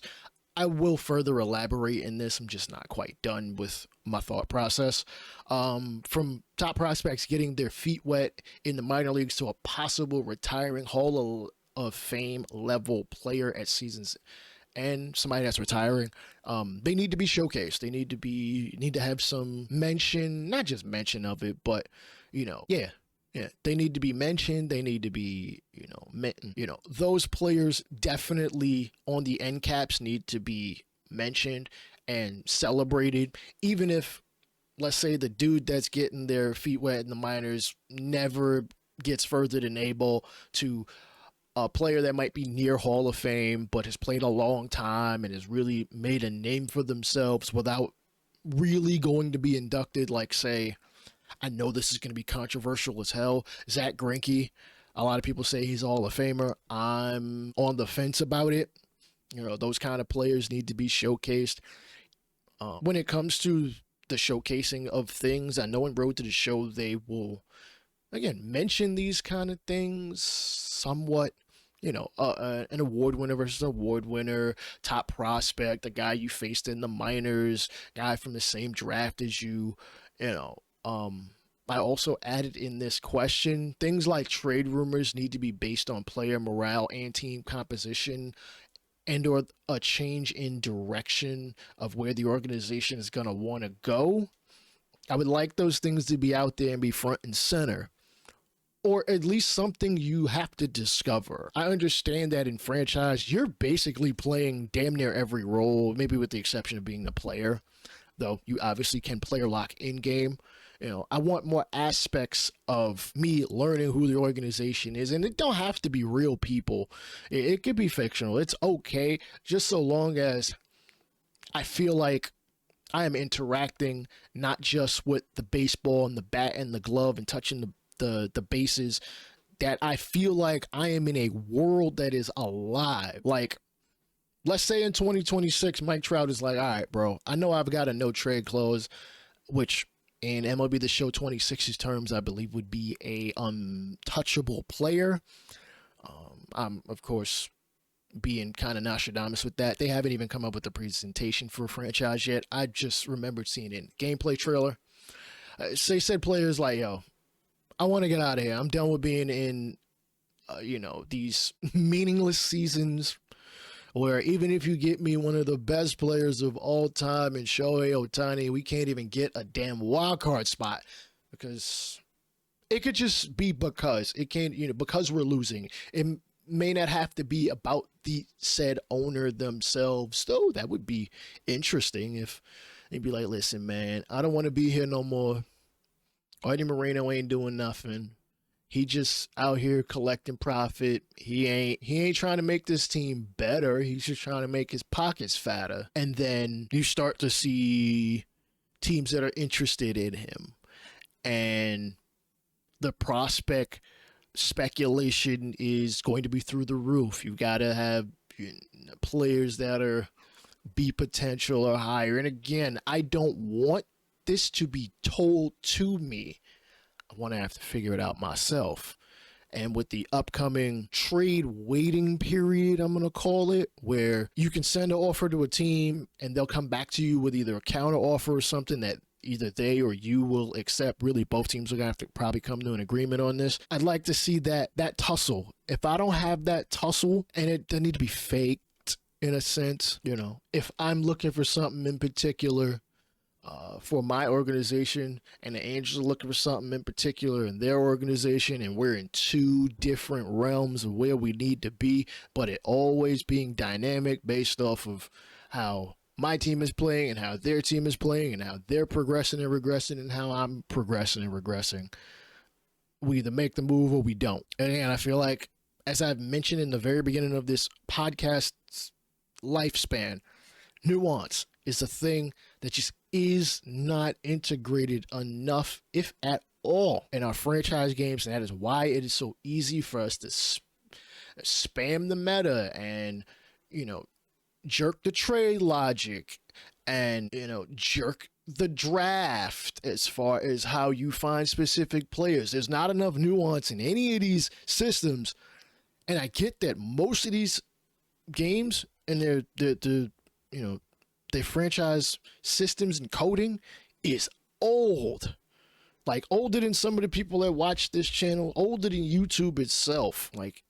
I will further elaborate in this. I'm just not quite done with my thought process. From top prospects getting their feet wet in the minor leagues to a possible retiring Hall of Fame level player at seasons and somebody that's retiring, they need to be showcased. They need to have some mention, not just mention of it, but they need to be mentioned. They need to be, those players definitely on the end caps need to be mentioned and celebrated. Even if, let's say, the dude that's getting their feet wet in the minors never gets further than able to a player that might be near Hall of Fame, but has played a long time and has really made a name for themselves without really going to be inducted. Like, say, I know this is going to be controversial as hell, Zach Greinke. A lot of people say he's a Hall of Famer. I'm on the fence about it. Those kind of players need to be showcased. When it comes to the showcasing of things, I know in Road to the Show they will, again, mention these kind of things somewhat. An award winner versus an award winner, top prospect, the guy you faced in the minors, guy from the same draft as you, I also added in this question, things like trade rumors need to be based on player morale and team composition, and or a change in direction of where the organization is going to want to go. I would like those things to be out there and be front and center. or at least something you have to discover. I understand that in franchise, you're basically playing damn near every role, maybe with the exception of being the player, though you obviously can player lock in game. I want more aspects of me learning who the organization is, and it don't have to be real people. It could be fictional. It's okay, just so long as I feel like I am interacting not just with the baseball and the bat and the glove and touching the bases, that I feel like I am in a world that is alive. Like, let's say in 2026, Mike Trout is like, all right, bro, I know I've got a no trade clause, which in MLB the Show 26's terms, I believe would be a untouchable player. I'm, of course, being kind of Nostradamus with that. They haven't even come up with a presentation for a franchise yet. I just remembered seeing it in gameplay trailer. Say said players like, yo, I want to get out of here. I'm done with being in, these meaningless seasons where even if you get me one of the best players of all time in Shohei Ohtani, we can't even get a damn wild card spot because it could just be because it can't, because we're losing. It may not have to be about the said owner themselves, though. That would be interesting if they'd be like, listen, man, I don't want to be here no more. Artie Moreno ain't doing nothing. He just out here collecting profit. He ain't trying to make this team better. He's just trying to make his pockets fatter. And then you start to see teams that are interested in him. And the prospect speculation is going to be through the roof. You got to have players that are B potential or higher. And again, I don't want this to be told to me. I want to have to figure it out myself. And with the upcoming trade waiting period, I'm going to call it, where you can send an offer to a team and they'll come back to you with either a counter offer or something that either they or you will accept. Really, both teams are going to have to probably come to an agreement on this. I'd like to see that tussle. If I don't have that tussle, and it doesn't need to be faked in a sense, if I'm looking for something in particular, for my organization, and the Angels are looking for something in particular in their organization, and we're in two different realms of where we need to be, but it always being dynamic based off of how my team is playing and how their team is playing and how they're progressing and regressing and how I'm progressing and regressing. We either make the move or we don't. And again, I feel like, as I've mentioned in the very beginning of this podcast's lifespan, nuance is a thing that just is not integrated enough, if at all, in our franchise games. And that is why it is so easy for us to spam the meta and, jerk the trade logic and, jerk the draft as far as how you find specific players. There's not enough nuance in any of these systems. And I get that most of these games and their franchise systems and coding is old. Like, older than some of the people that watch this channel, older than YouTube itself. Like,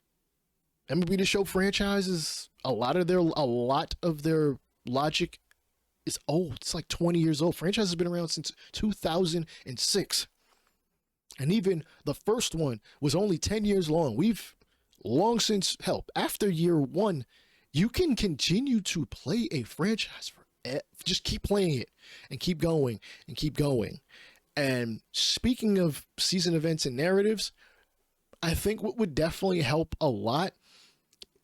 MLB the Show franchises, a lot of their logic is old. It's like 20 years old. Franchise has been around since 2006. And even the first one was only 10 years long. We've long since, after year one, you can continue to play a franchise for just keep playing it and keep going and keep going. And speaking of season events and narratives, I think what would definitely help a lot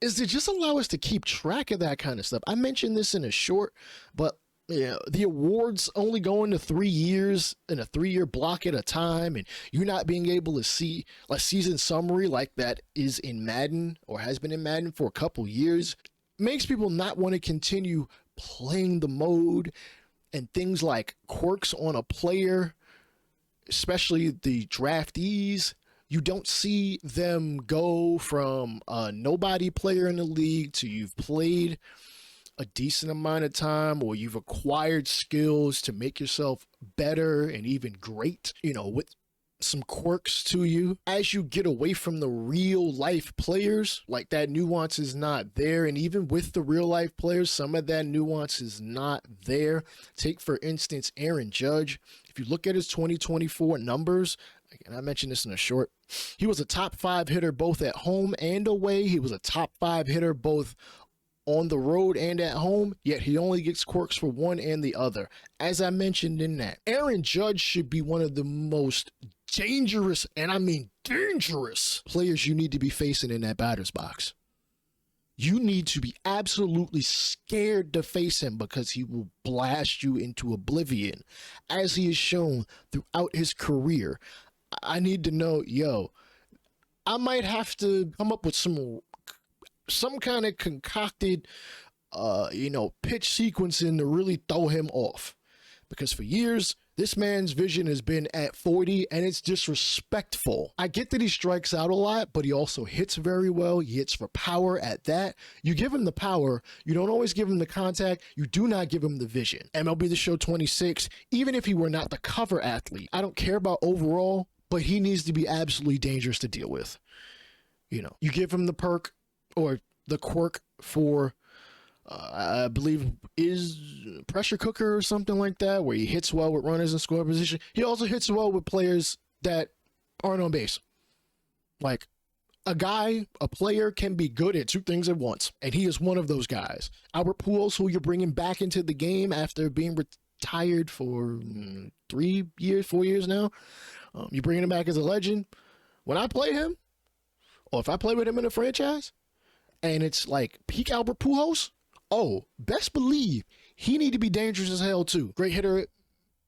is to just allow us to keep track of that kind of stuff. I mentioned this in a short, but the awards only going to 3 years in a 3-year block at a time, and you not being able to see a season summary like that is in Madden or has been in Madden for a couple years makes people not want to continue playing the mode. And things like quirks on a player, especially the draftees, you don't see them go from a nobody player in the league to you've played a decent amount of time, or you've acquired skills to make yourself better and even great, with some quirks to you. As you get away from the real life players, like, that nuance is not there. And even with the real life players, some of that nuance is not there. Take, for instance, Aaron Judge. If you look at his 2024 numbers, and I mentioned this in a short, he was a top 5 hitter both at home and away. He was a top 5 hitter both on the road and at home, yet he only gets quirks for one and the other. As I mentioned in that, Aaron Judge should be one of the most dangerous, and I mean dangerous, players you need to be facing in that batter's box. You need to be absolutely scared to face him because he will blast you into oblivion, as he has shown throughout his career. I need to know, I might have to come up with some kind of concocted, pitch sequencing to really throw him off. Because for years, this man's vision has been at 40, and it's disrespectful. I get that he strikes out a lot, but he also hits very well. He hits for power at that. You give him the power. You don't always give him the contact. You do not give him the vision. MLB The Show 26, even if he were not the cover athlete, I don't care about overall, but he needs to be absolutely dangerous to deal with. You give him the perk or the quirk for I believe is pressure cooker or something like that, where he hits well with runners in score position. He also hits well with players that aren't on base. Like a player can be good at 2 things at once, and he is one of those guys. Albert Pujols, who you're bringing back into the game after being retired for 4 years now. You're bringing him back as a legend. When I play him, or if I play with him in a franchise, and it's like peak Albert Pujols, best believe he need to be dangerous as hell too. Great hitter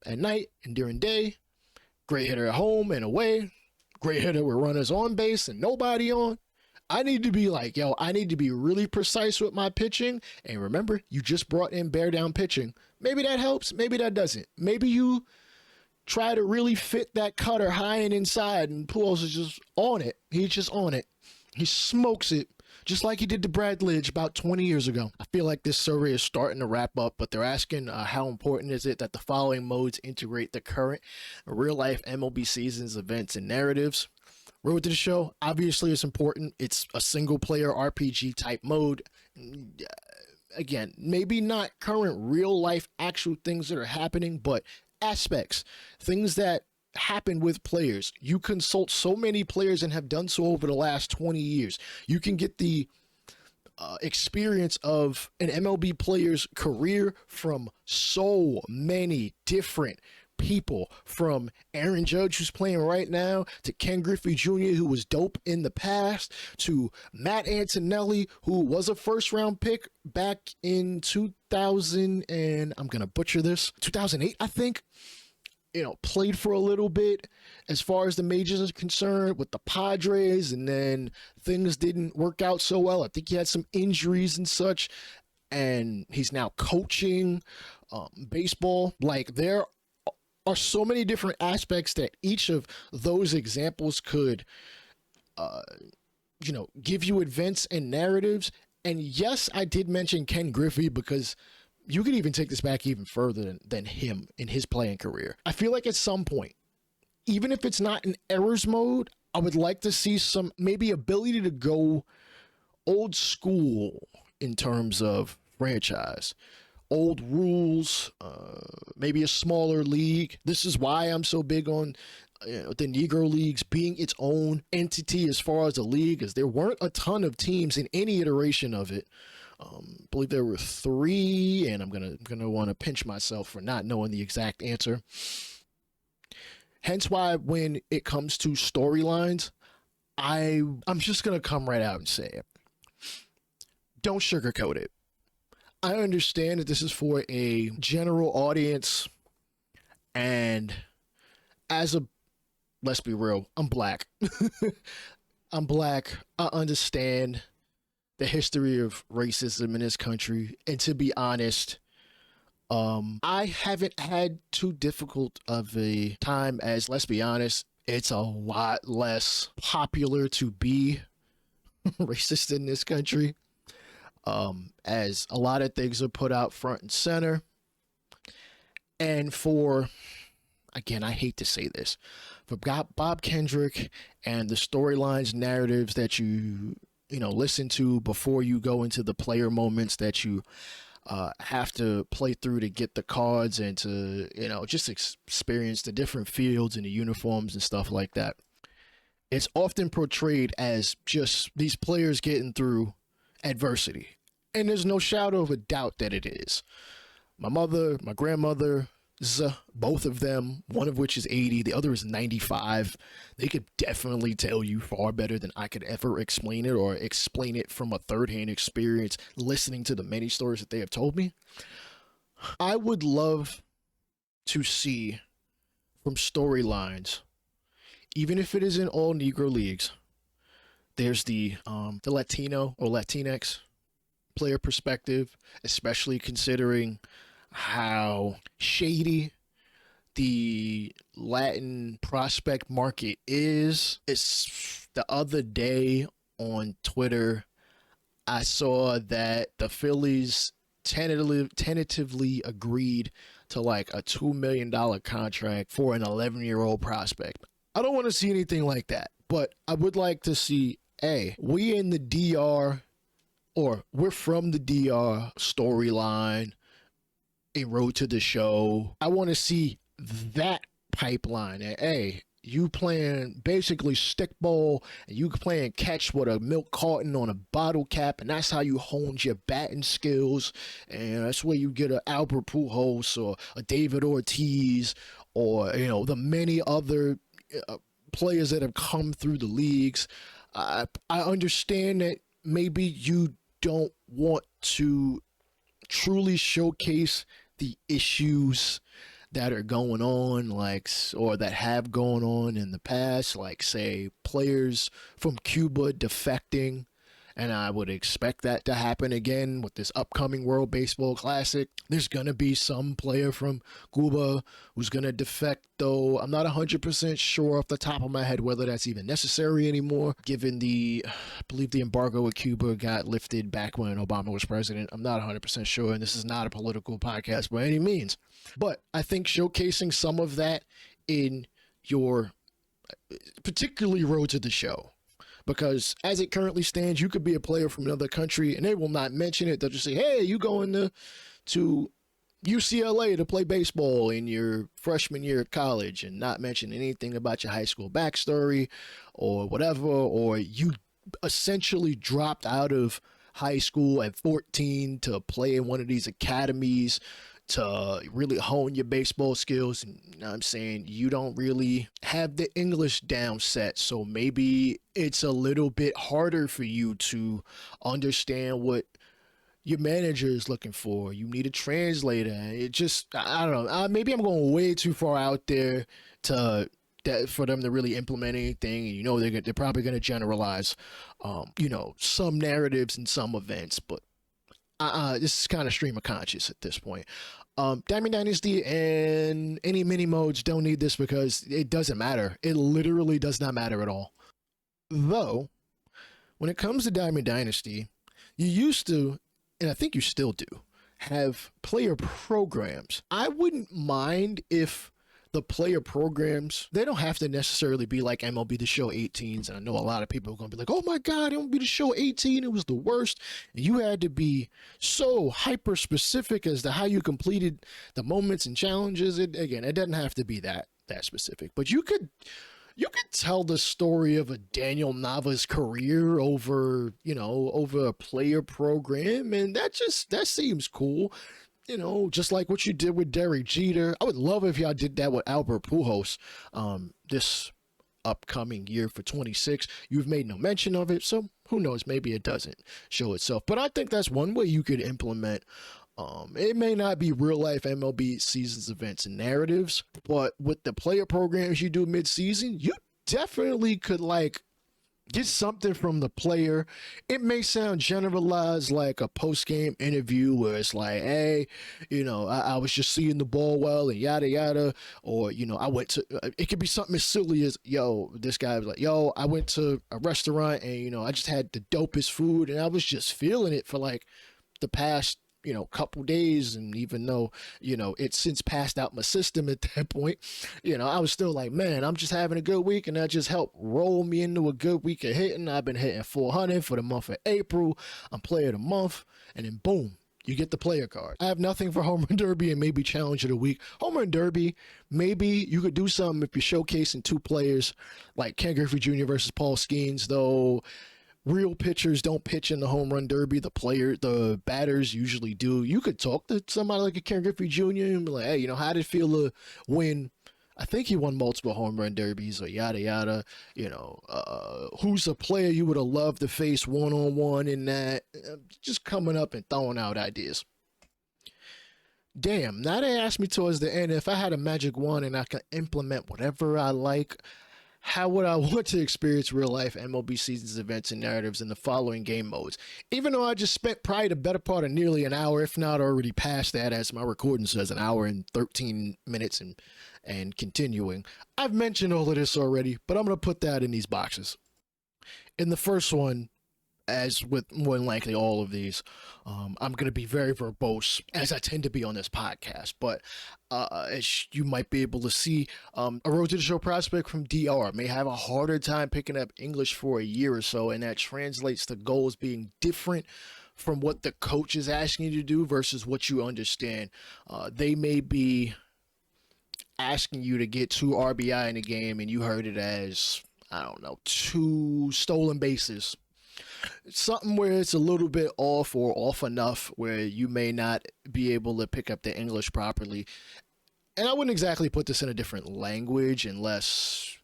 at night and during day. Great hitter at home and away. Great hitter with runners on base and nobody on. I need to be like, I need to be really precise with my pitching. And remember, you just brought in bear down pitching. Maybe that helps. Maybe that doesn't. Maybe you try to really fit that cutter high and inside, and Pujols is just on it. He's just on it. He smokes it. Just like he did to Brad Lidge about 20 years ago. I feel like this survey is starting to wrap up, but they're asking how important is it that the following modes integrate the current real-life MLB seasons, events, and narratives. Road to the Show, obviously it's important. It's a single-player RPG type mode. Again, maybe not current real-life actual things that are happening, but aspects, things that happen with players. You consult so many players and have done so over the last 20 years. You can get the experience of an MLB player's career from so many different people, from Aaron Judge, who's playing right now, to Ken Griffey Jr., who was dope in the past, to Matt Antonelli, who was a first-round pick back in 2000, and I'm gonna butcher this, 2008, I think. Played for a little bit as far as the majors are concerned with the Padres, and then things didn't work out so well. I think he had some injuries and such, and he's now coaching baseball. Like, there are so many different aspects that each of those examples could, give you events and narratives. And yes, I did mention Ken Griffey because you could even take this back even further than him in his playing career. I feel like at some point, even if it's not in errors mode, I would like to see some maybe ability to go old school in terms of franchise. Old rules, maybe a smaller league. This is why I'm so big on the Negro Leagues being its own entity as far as the league, as there weren't a ton of teams in any iteration of it. I believe there were 3, and I'm gonna want to pinch myself for not knowing the exact answer. Hence why when it comes to storylines, I'm just gonna come right out and say it. Don't sugarcoat it. I understand that this is for a general audience, and let's be real, I'm black. I'm black. I understand the history of racism in this country, and to be honest, I haven't had too difficult of a time, as, let's be honest, it's a lot less popular to be racist in this country, as a lot of things are put out front and center. And again, I hate to say this, for Bob Kendrick and the storylines, narratives that you listen to before you go into the player moments that you have to play through to get the cards and to, just experience the different fields and the uniforms and stuff like that. It's often portrayed as just these players getting through adversity. And there's no shadow of a doubt that it is. My mother, my grandmother, both of them, one of which is 80, the other is 95. They could definitely tell you far better than I could ever explain it, or explain it from a third-hand experience, listening to the many stories that they have told me. I would love to see from storylines, even if it is in all Negro leagues, there's the Latino or Latinx player perspective, especially considering how shady the Latin prospect market is. It's the other day on Twitter, I saw that the Phillies tentatively agreed to like a $2 million contract for an 11-year-old prospect. I don't want to see anything like that, but I would like to see, we in the DR, or we're from the DR storyline, a road to the show. I want to see that pipeline. And you playing basically stickball, and you playing catch with a milk carton on a bottle cap, and that's how you hone your batting skills. And that's where you get an Albert Pujols or a David Ortiz, or the many other players that have come through the leagues. I understand that maybe you don't want to truly showcase the issues that are going on, or that have gone on in the past, like say players from Cuba defecting, and I would expect that to happen again with this upcoming World Baseball Classic. There's gonna be some player from Cuba who's gonna defect, though I'm not 100% sure off the top of my head whether that's even necessary anymore, given I believe the embargo with Cuba got lifted back when Obama was president. I'm not 100% sure, and this is not a political podcast by any means. But I think showcasing some of that in your, particularly road to the show, because as it currently stands, you could be a player from another country and they will not mention it. They'll just say, hey, you going to UCLA to play baseball in your freshman year of college, and not mention anything about your high school backstory or whatever, or you essentially dropped out of high school at 14 to play in one of these academies to really hone your baseball skills. And I'm saying you don't really have the English down set, so maybe it's a little bit harder for you to understand what your manager is looking for. You need a translator. It just, I don't know, maybe I'm going way too far out there for them to really implement anything. And they're probably going to generalize some narratives and some events, but this is kind of stream of conscious at this point. Diamond Dynasty and any mini modes don't need this because it doesn't matter. It literally does not matter at all. Though, when it comes to Diamond Dynasty, you used to, and I think you still do, have player programs. I wouldn't mind if the player programs, they don't have to necessarily be like MLB the Show 18s. And I know a lot of people are going to be like, oh my God, MLB the Show 18, it was the worst. And you had to be so hyper specific as to how you completed the moments and challenges. It doesn't have to be that specific, but you could tell the story of a Daniel Nava's career over a player program. And that seems cool. Just like what you did with Derek Jeter. I would love if y'all did that with Albert Pujols this upcoming year for 26. You've made no mention of it, so who knows? Maybe it doesn't show itself. But I think that's one way you could implement. It may not be real life MLB seasons, events, and narratives, but with the player programs you do mid-season, you definitely could get something from the player. It may sound generalized, like a post-game interview where it's like, hey, I was just seeing the ball well and yada yada, or I went to. It could be something as silly as, this guy was like, I went to a restaurant and I just had the dopest food and I was just feeling it for the past couple days, and even though it's since passed out my system at that point, I was still like, man, I'm just having a good week, and that just helped roll me into a good week of hitting. I've been hitting 400 for the month of April. I'm player of the month, and then boom, You get the player card. I have nothing for Home Run Derby and maybe Challenge of the Week. Home Run Derby, maybe you could do something if you're showcasing two players like Ken Griffey Jr. versus Paul Skeens, though real pitchers don't pitch in the Home Run Derby. The batters usually do. You could talk to somebody like a Ken Griffey Jr. and be like, hey, how did it feel to win? I think he won multiple Home Run Derbies or yada yada. Who's a player you would have loved to face one-on-one in that? Just coming up and throwing out ideas. Damn, now they asked me towards the end, if I had a magic wand and I could implement whatever I like, how would I want to experience real-life MLB seasons, events, and narratives in the following game modes? Even though I just spent probably the better part of nearly an hour, if not already past that, as my recording says, an hour and 13 minutes and continuing. I've mentioned all of this already, but I'm going to put that in these boxes. In the first one, as with more than likely all of these, I'm going to be very verbose, as I tend to be on this podcast. But as you might be able to see, a Road to the Show prospect from DR may have a harder time picking up English for a year or so, and that translates to goals being different from what the coach is asking you to do versus what you understand. They may be asking you to get 2 RBI in a game, and you heard it as, 2 stolen bases. Something where it's a little bit off or off enough where you may not be able to pick up the English properly. And I wouldn't exactly put this in a different language unless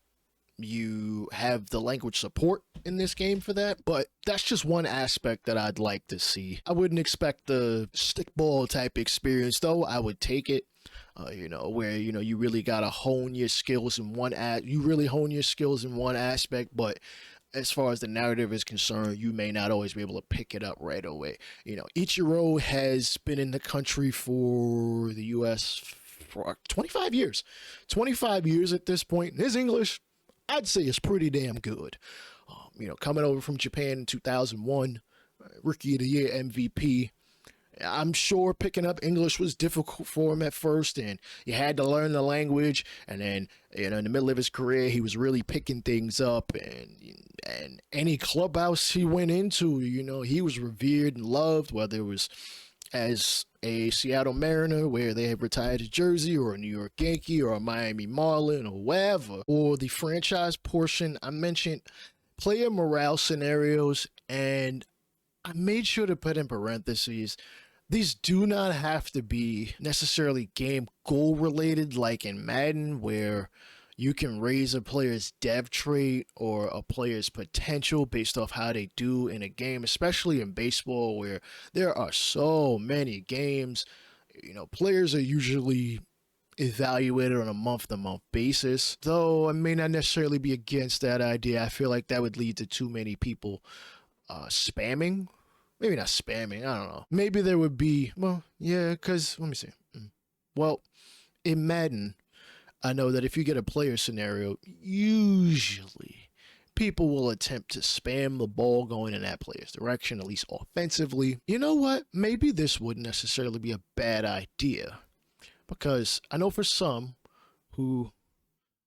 you have the language support in this game for that. But that's just one aspect that I'd like to see. I wouldn't expect the stickball type experience, though. I would take it. Where, you really got to hone your skills in one aspect, but as far as the narrative is concerned, you may not always be able to pick it up right away. Ichiro has been in the country for the U.S. for 25 years. 25 years at this point. His English, I'd say, is pretty damn good. Coming over from Japan in 2001, Rookie of the Year MVP. I'm sure picking up English was difficult for him at first, and you had to learn the language. And then, in the middle of his career, he was really picking things up. And any clubhouse he went into, he was revered and loved, whether it was as a Seattle Mariner, where they had retired his jersey, or a New York Yankee, or a Miami Marlin, or wherever, or the franchise portion. I mentioned player morale scenarios, and I made sure to put in parentheses, these do not have to be necessarily game goal related like in Madden, where you can raise a player's dev trait or a player's potential based off how they do in a game, especially in baseball where there are so many games. Players are usually evaluated on a month-to-month basis, though I may not necessarily be against that idea. I feel like that would lead to too many people spamming. Maybe not spamming, I don't know. Maybe there would be, because, let me see. Well, in Madden, I know that if you get a player scenario, usually people will attempt to spam the ball going in that player's direction, at least offensively. You know what? Maybe this wouldn't necessarily be a bad idea, because I know for some who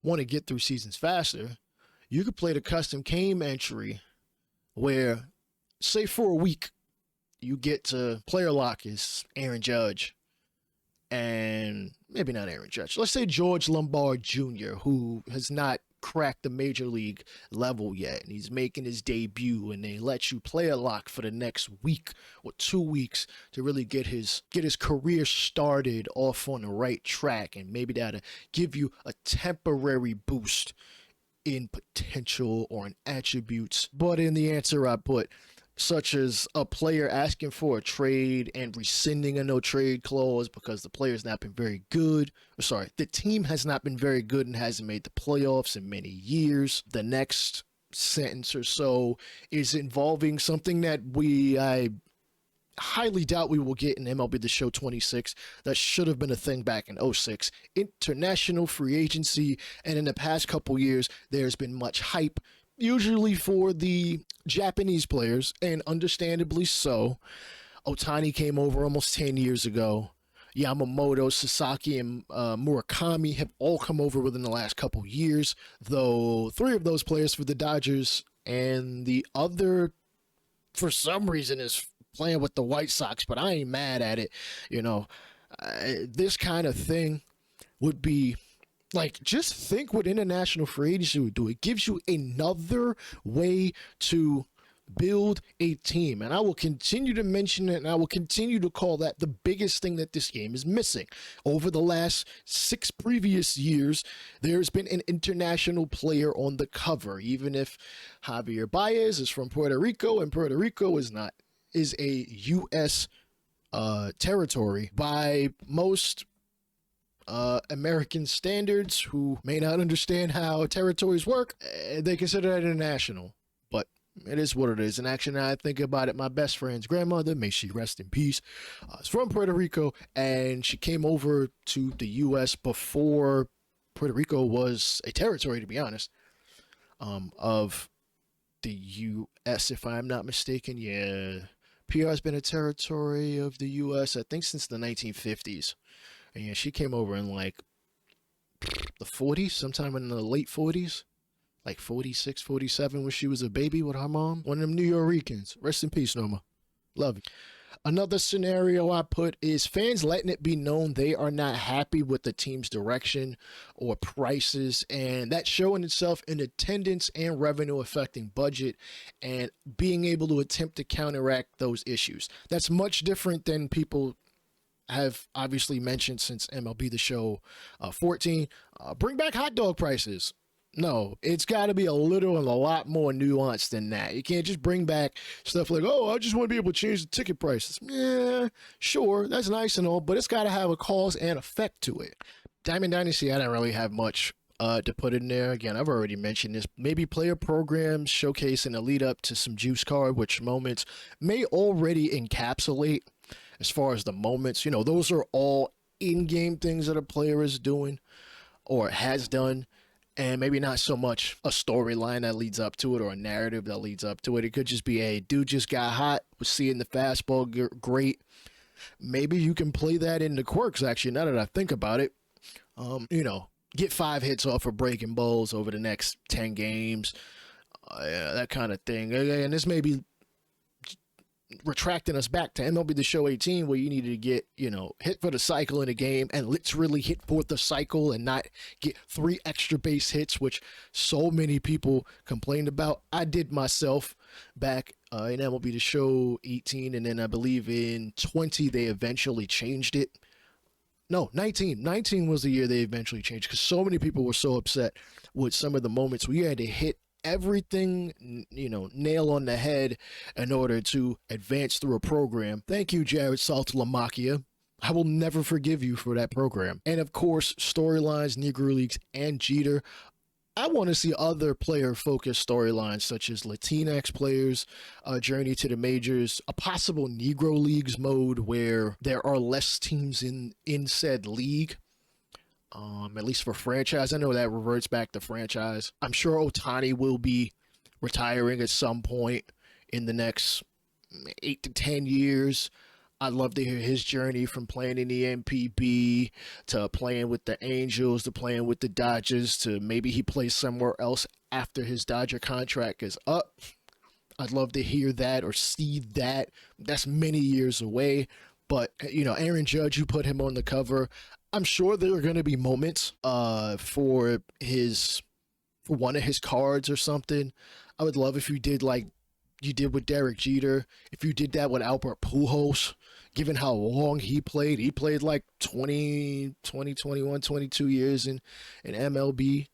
want to get through seasons faster, you could play the custom game entry where, say for a week, you get to player lock is Aaron Judge, and maybe not Aaron Judge. Let's say George Lombard Jr., who has not cracked the major league level yet, and he's making his debut, and they let you player lock for the next week or 2 weeks to really get his career started off on the right track, and maybe that'll give you a temporary boost in potential or in attributes. But in the answer I put, such as a player asking for a trade and rescinding a no trade clause because the player's not been very good. The team has not been very good and hasn't made the playoffs in many years. The next sentence or so is involving something that I highly doubt we will get in MLB the Show 26. That should have been a thing back in 06. International free agency. And in the past couple years, there's been much hype, usually for the Japanese players, and understandably so. Ohtani came over almost 10 years ago. Yamamoto, Sasaki, and Murakami have all come over within the last couple years, though 3 of those players for the Dodgers, and the other, for some reason, is playing with the White Sox, but I ain't mad at it. You know, this kind of thing would be like, just think what international free agency would do. It gives you another way to build a team, and I will continue to mention it, and I will continue to call that the biggest thing that this game is missing. Over the last 6 previous years, there's been an international player on the cover, even if Javier Baez is from Puerto Rico, and Puerto Rico is a U.S. territory by most American standards, who may not understand how territories work. They consider that international, but it is what it is. And actually, now I think about it, my best friend's grandmother, may she rest in peace, is from Puerto Rico, and she came over to the U.S. before Puerto Rico was a territory, to be honest, of the U.S., if I'm not mistaken. Yeah, PR has been a territory of the U.S., I think, since the 1950s. And yeah, she came over in like the 40s, sometime in the late 40s, like 46, 47, when she was a baby with her mom. One of them New Yorkers. Rest in peace, Norma. Love you. Another scenario I put is fans letting it be known they are not happy with the team's direction or prices, and that showing itself in attendance and revenue affecting budget, and being able to attempt to counteract those issues. That's much different than people have obviously mentioned since MLB the Show 14. Bring back hot dog prices. No, it's got to be a lot more nuanced than that. You can't just bring back stuff like, oh, I just want to be able to change the ticket prices. Yeah, sure, that's nice and all, but it's got to have a cause and effect to it. Diamond Dynasty, I don't really have much to put in there. Again, I've already mentioned this. Maybe player programs showcasing a lead up to some juice card, which moments may already encapsulate. As far as the moments, those are all in-game things that a player is doing or has done, and maybe not so much a storyline that leads up to it or a narrative that leads up to it. It could just be a dude just got hot, was seeing the fastball great. Maybe you can play that into quirks, actually, now that I think about it. Get 5 hits off of breaking balls over the next 10 games, that kind of thing. And this may be retracting us back to MLB the Show 18, where you needed to get, hit for the cycle in a game, and let's really hit for the cycle and not get 3 extra base hits, which so many people complained about. I did myself back in MLB the Show 18, and then I believe in 20 they eventually changed it. No, 19. 19 was the year they eventually changed, because so many people were so upset with some of the moments where you had to hit everything, nail on the head in order to advance through a program. Thank you, Jared Saltalamacchia. I will never forgive you for that program. And of course, storylines, Negro Leagues, and Jeter. I want to see other player-focused storylines, such as Latinx players' journey to the majors, a possible Negro Leagues mode where there are less teams in said league. At least for franchise. I know that reverts back to franchise. I'm sure Ohtani will be retiring at some point in the next 8 to 10 years. I'd love to hear his journey from playing in the NPB to playing with the Angels to playing with the Dodgers to maybe he plays somewhere else after his Dodger contract is up. I'd love to hear that or see that. That's many years away. But, Aaron Judge, you put him on the cover. I'm sure there are going to be moments for one of his cards or something. I would love if you did like you did with Derek Jeter. If you did that with Albert Pujols, given how long he played like 20, 21, 22 years in MLB.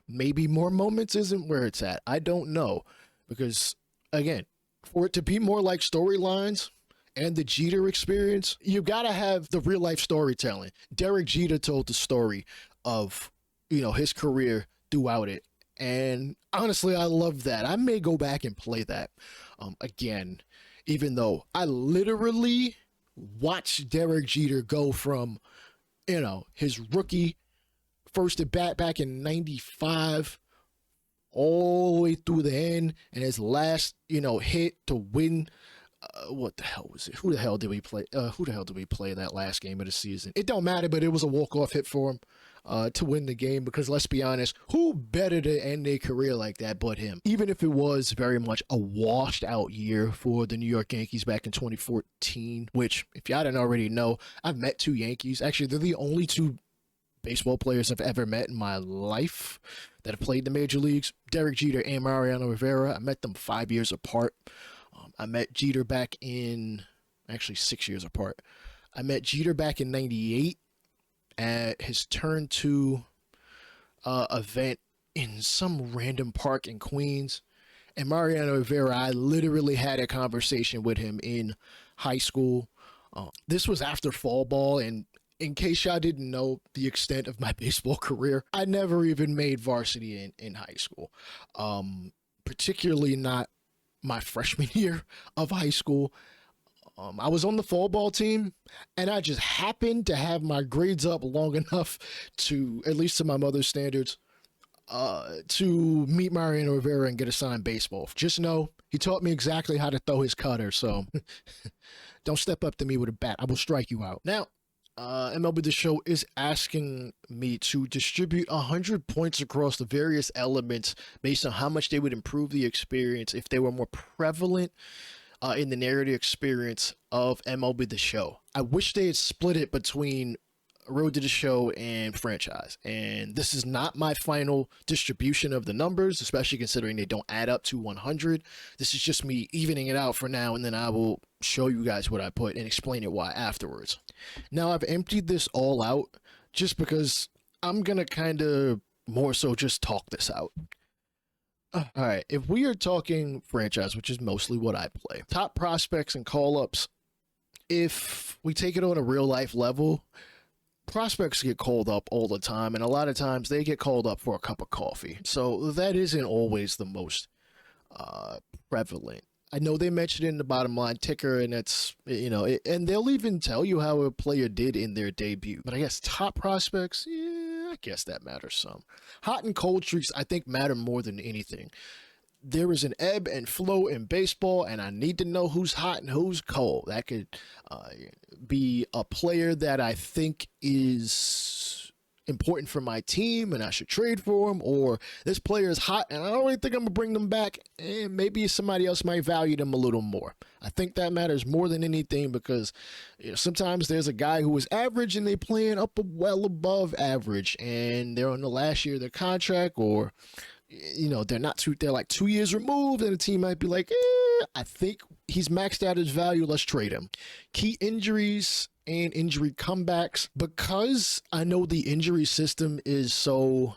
Maybe more moments isn't where it's at. I don't know. Because, again, for it to be more like storylines and the Jeter experience, you got to have the real life storytelling. Derek Jeter told the story of, his career throughout it. And honestly, I love that. I may go back and play that again, even though I literally watched Derek Jeter go from, his rookie first at bat back in 95 all the way through the end, and his last, hit to win what the hell was it? Who the hell did we play? Who the hell did we play that last game of the season? It don't matter, but it was a walk-off hit for him to win the game, because let's be honest, who better to end their career like that but him? Even if it was very much a washed out year for the New York Yankees back in 2014, which, if y'all didn't already know, I've met 2 Yankees. Actually, they're the only 2 baseball players I've ever met in my life that have played the major leagues. Derek Jeter and Mariano Rivera. I met them 5 years apart. I met Jeter back in, actually 6 years apart. I met Jeter back in 98 at his turn 2 event in some random park in Queens. And Mariano Rivera, I literally had a conversation with him in high school. This was after fall ball, and in case y'all didn't know the extent of my baseball career, I never even made varsity in high school. Particularly not my freshman year of high school. I was on the fall ball team, and I just happened to have my grades up long enough to, at least to my mother's standards, to meet Mariano Rivera and get assigned baseball. Just know, he taught me exactly how to throw his cutter, so don't step up to me with a bat. I will strike you out. Now, MLB the Show is asking me to distribute 100 points across the various elements based on how much they would improve the experience if they were more prevalent in the narrative experience of MLB the Show. I wish they had split it between Road to the Show and franchise, and this is not my final distribution of the numbers, especially considering they don't add up to 100. This is just me evening it out for now, and then I will show you guys what I put and explain it why afterwards. Now, I've emptied this all out just because I'm gonna kind of more so just talk this out. All right, if we are talking franchise, which is mostly what I play, top prospects and call-ups, if we take it on a real life level, prospects get called up all the time, and a lot of times they get called up for a cup of coffee. So that isn't always the most prevalent. I know they mentioned it in the bottom line ticker, and it's, and they'll even tell you how a player did in their debut. But I guess top prospects, yeah, I guess that matters some. Hot and cold streaks, I think, matter more than anything. There is an ebb and flow in baseball, and I need to know who's hot and who's cold. That could be a player that I think is important for my team and I should trade for him, or this player is hot and I don't really think I'm gonna bring them back, and maybe somebody else might value them a little more. I think that matters more than anything, because sometimes there's a guy who is average and they playing up well above average, and they're on the last year of their contract, or they're like 2 years removed, and the team might be like, I think he's maxed out his value, let's trade him. Key injuries and injury comebacks. Because I know the injury system is so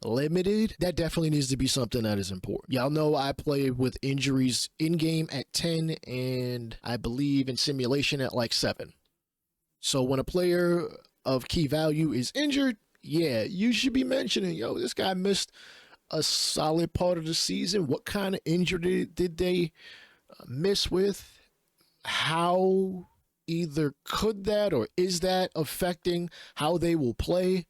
limited, that definitely needs to be something that is important. Y'all know I play with injuries in-game at 10, and I believe in simulation at like 7. So when a player of key value is injured, yeah, you should be mentioning, this guy missed a solid part of the season. What kind of injury did they miss with? How either could that or is that affecting how they will play?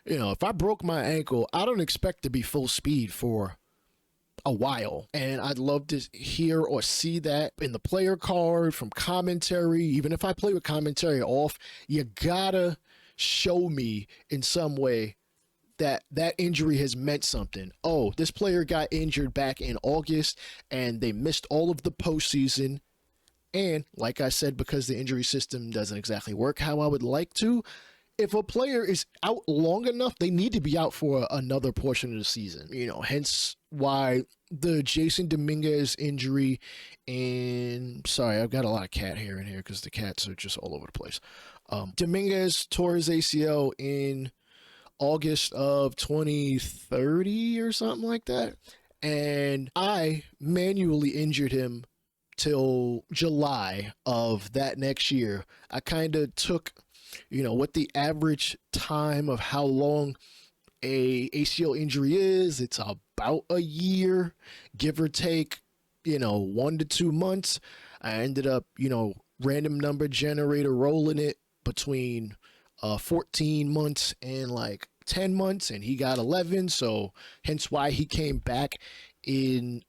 If I broke my ankle, I don't expect to be full speed for a while, and I'd love to hear or see that in the player card, from commentary. Even if I play with commentary off, you gotta show me in some way that injury has meant something. Oh, this player got injured back in August and they missed all of the postseason. And like I said, because the injury system doesn't exactly work how I would like to, if a player is out long enough, they need to be out for another portion of the season. Hence why the Jason Dominguez injury, and sorry, I've got a lot of cat hair in here because the cats are just all over the place. Dominguez tore his ACL in August of 2030 or something like that, and I manually injured him till July of that next year. I kind of took, what the average time of how long a ACL injury is. It's about a year, give or take, 1 to 2 months. I ended up, random number generator rolling it between 14 months and like 10 months, and he got 11. So hence why he came back in,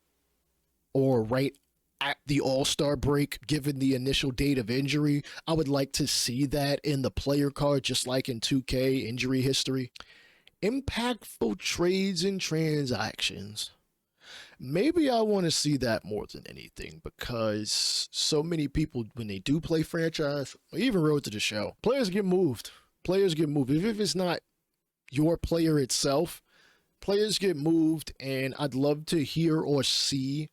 or right at the All-Star break, given the initial date of injury. I would like to see that in the player card, just like in 2K injury history. Impactful trades and transactions. Maybe I want to see that more than anything, because so many people, when they do play franchise, or even Road to the Show, players get moved. Players get moved. If it's not your player itself, players get moved, and I'd love to hear or see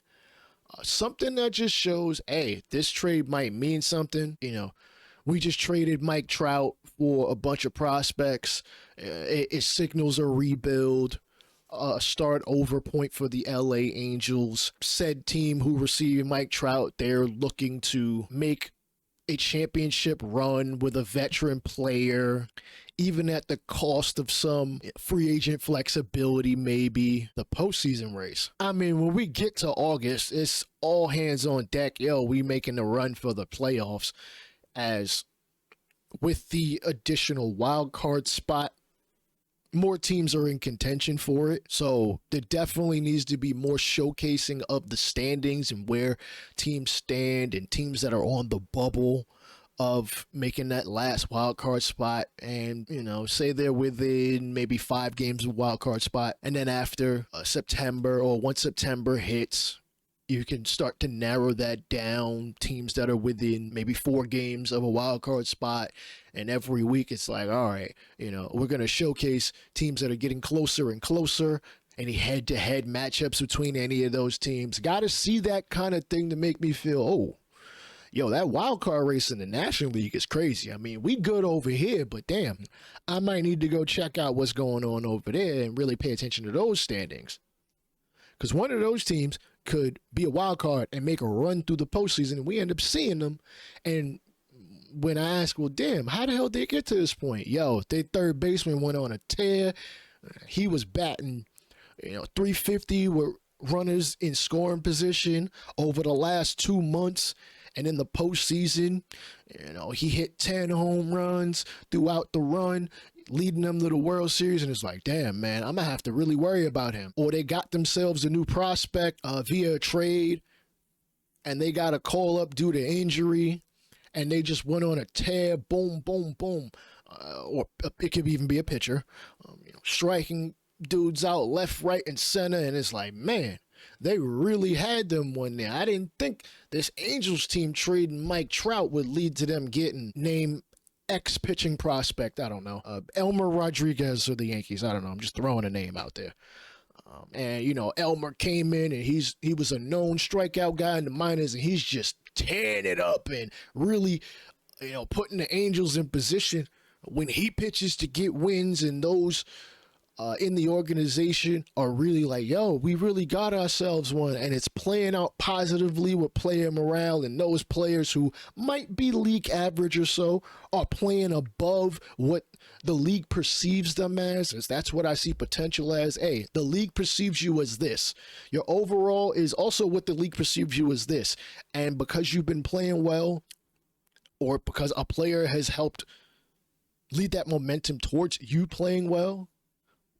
something that just shows, hey, this trade might mean something. You know, we just traded Mike Trout for a bunch of prospects. It signals a rebuild, a start over point for the LA Angels. Said team who received Mike Trout, they're looking to make a championship run with a veteran player, even at the cost of some free agent flexibility, maybe. The postseason race. I mean, when we get to August, it's all hands on deck. Yo, we making the run for the playoffs, as with the additional wild card spot, more teams are in contention for it. So there definitely needs to be more showcasing of the standings and where teams stand, and teams that are on the bubble of making that last wild card spot, and, you know, say they're within maybe 5 games of wild card spot, and then after September, or once September hits, you can start to narrow that down. Teams that are within maybe 4 games of a wild card spot, and every week it's like, all right, you know, we're going to showcase teams that are getting closer and closer. Any head-to-head matchups between any of those teams. Got to see that kind of thing to make me feel, oh, yo, that wild card race in the National League is crazy. I mean, we good over here, but damn, I might need to go check out what's going on over there and really pay attention to those standings. Because one of those teams could be a wild card and make a run through the postseason, and we end up seeing them. And when I ask, well, damn, how the hell did they get to this point? Yo, their third baseman went on a tear. He was batting, 350 with runners in scoring position over the last 2 months. And in the postseason, he hit 10 home runs throughout the run, leading them to the World Series. And it's like, damn, man, I'm going to have to really worry about him. Or they got themselves a new prospect via a trade, and they got a call up due to injury, and they just went on a tear, boom, boom, boom. Or it could even be a pitcher, striking dudes out left, right, and center. And it's like, man, they really had them one there. I didn't think this Angels team trading Mike Trout would lead to them getting named X pitching prospect. I don't know. Elmer Rodriguez or the Yankees. I don't know. I'm just throwing a name out there. And Elmer came in, and he was a known strikeout guy in the minors, and he's just tearing it up and really, putting the Angels in position when he pitches to get wins, and those in the organization are really like, yo, we really got ourselves one. And it's playing out positively with player morale, and those players who might be league average or so are playing above what the league perceives them as that's what I see potential as. Hey, the league perceives you as this. Your overall is also what the league perceives you as this. And because you've been playing well, or because a player has helped lead that momentum towards you playing well,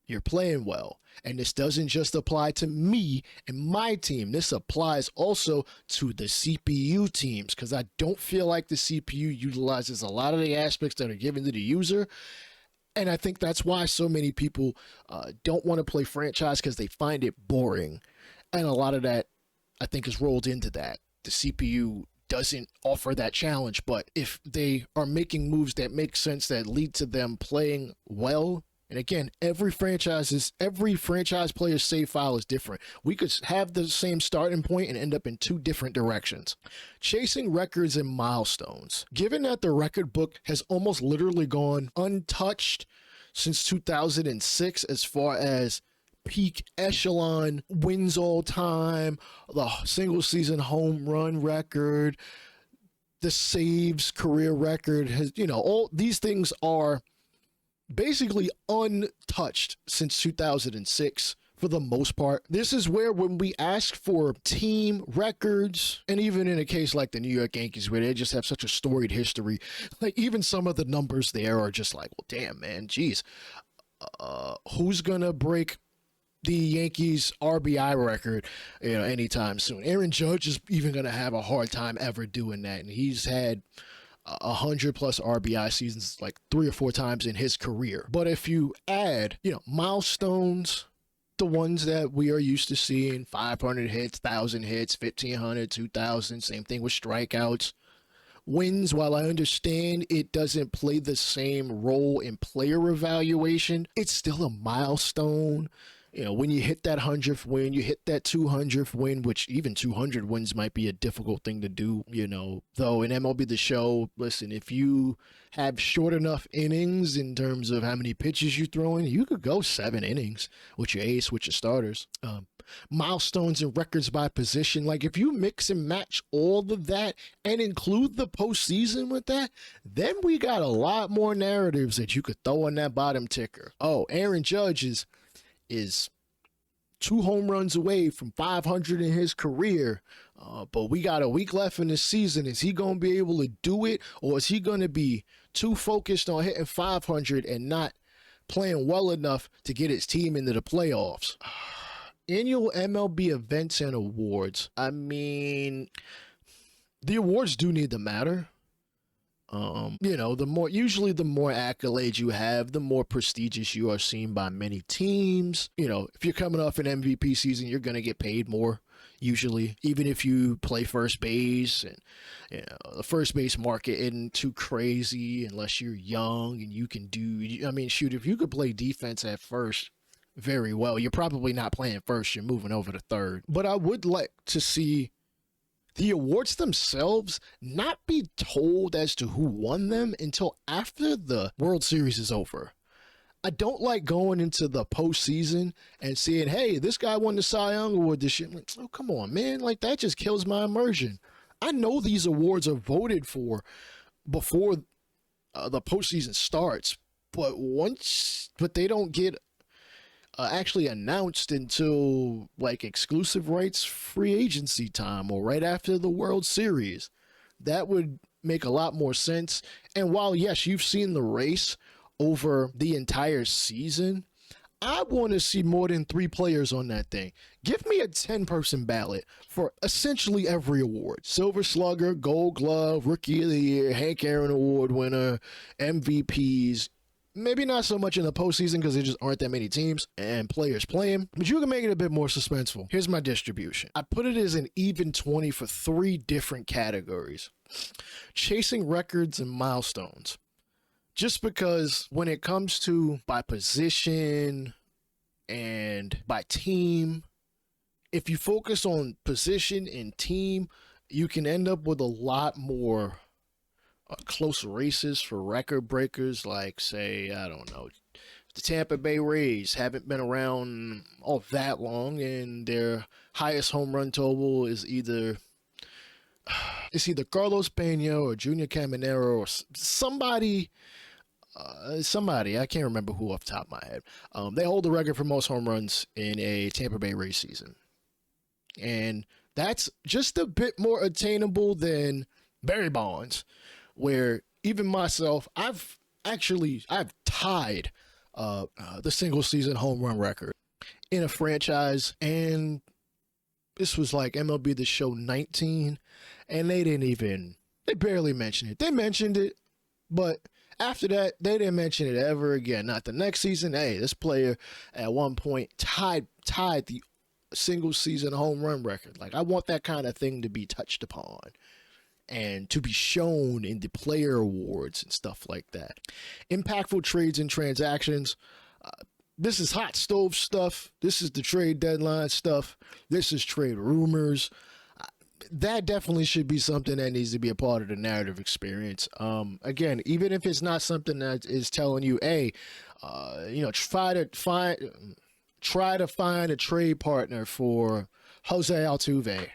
you're playing well. And this doesn't just apply to me and my team. This applies also to the CPU teams, because I don't feel like the CPU utilizes a lot of the aspects that are given to the user. And I think that's why so many people don't want to play franchise, because they find it boring. And a lot of that, I think, is rolled into that. The CPU doesn't offer that challenge. But if they are making moves that make sense, that lead to them playing well, and again, every franchise player's save file is different. We could have the same starting point and end up in 2 different directions. Chasing records and milestones. Given that the record book has almost literally gone untouched since 2006 as far as peak echelon wins all time, the single season home run record, the saves career record, has, all these things are basically untouched since 2006 for the most part. This is where, when we ask for team records, and even in a case like the New York Yankees, where they just have such a storied history, like even some of the numbers there are just like, well, damn, man, geez, who's gonna break the Yankees RBI record, anytime soon. Aaron Judge is even going to have a hard time ever doing that. And he's had 100 plus RBI seasons like 3 or 4 times in his career. But if you add, milestones, the ones that we are used to seeing, 500 hits, 1,000 hits, 1,500, 2,000, same thing with strikeouts. Wins, while I understand it doesn't play the same role in player evaluation, it's still a milestone. When you hit that 100th win, you hit that 200th win, which even 200 wins might be a difficult thing to do, Though in MLB the Show, listen, if you have short enough innings in terms of how many pitches you're throwing, you could go 7 innings with your ace, with your starters. Milestones and records by position. Like, if you mix and match all of that and include the postseason with that, then we got a lot more narratives that you could throw on that bottom ticker. Oh, Aaron Judge is 2 home runs away from 500 in his career, but we got a week left in the season. Is he going to be able to do it, or is he going to be too focused on hitting 500 and not playing well enough to get his team into the playoffs? Annual MLB events and awards. I mean, the awards do need to matter. The more accolades you have, the more prestigious you are seen by many teams. If you're coming off an MVP season, you're going to get paid more, usually, even if you play first base. And, the first base market isn't too crazy unless you're young and you can if you could play defense at first very well, you're probably not playing first, you're moving over to third. But I would like to see the awards themselves not be told as to who won them until after the World Series is over. I don't like going into the postseason and seeing, hey, this guy won the Cy Young Award this year. Like, oh, come on, man. Like, that just kills my immersion. I know these awards are voted for before the postseason starts, but they don't get actually announced until like exclusive rights free agency time or right after the World Series. That would make a lot more sense. And while, yes, you've seen the race over the entire season, I want to see more than 3 players on that thing. Give me a 10-person ballot for essentially every award. Silver Slugger, Gold Glove, Rookie of the Year, Hank Aaron Award winner, MVPs. Maybe not so much in the postseason because there just aren't that many teams and players playing, but you can make it a bit more suspenseful. Here's my distribution. I put it as an even 20 for 3 different categories. Chasing records and milestones. Just because when it comes to by position and by team, if you focus on position and team, you can end up with a lot more close races for record breakers, like, say, I don't know, the Tampa Bay Rays haven't been around all that long, and their highest home run total is either Carlos Pena or Junior Caminero or somebody. I can't remember who off the top of my head. They hold the record for most home runs in a Tampa Bay Rays season, and that's just a bit more attainable than Barry Bonds, where even myself, I've tied the single season home run record in a franchise, and this was like MLB the Show 19, and they barely mentioned it. They mentioned it, but after that, they didn't mention it ever again. Not the next season. Hey, this player at one point tied the single season home run record. Like, I want that kind of thing to be touched upon and to be shown in the player awards and stuff like that. Impactful trades and transactions. This is hot stove stuff. This is the trade deadline stuff. This is trade rumors. That definitely should be something that needs to be a part of the narrative experience. Again, even if it's not something that is telling you, hey, try to find a trade partner for Jose Altuve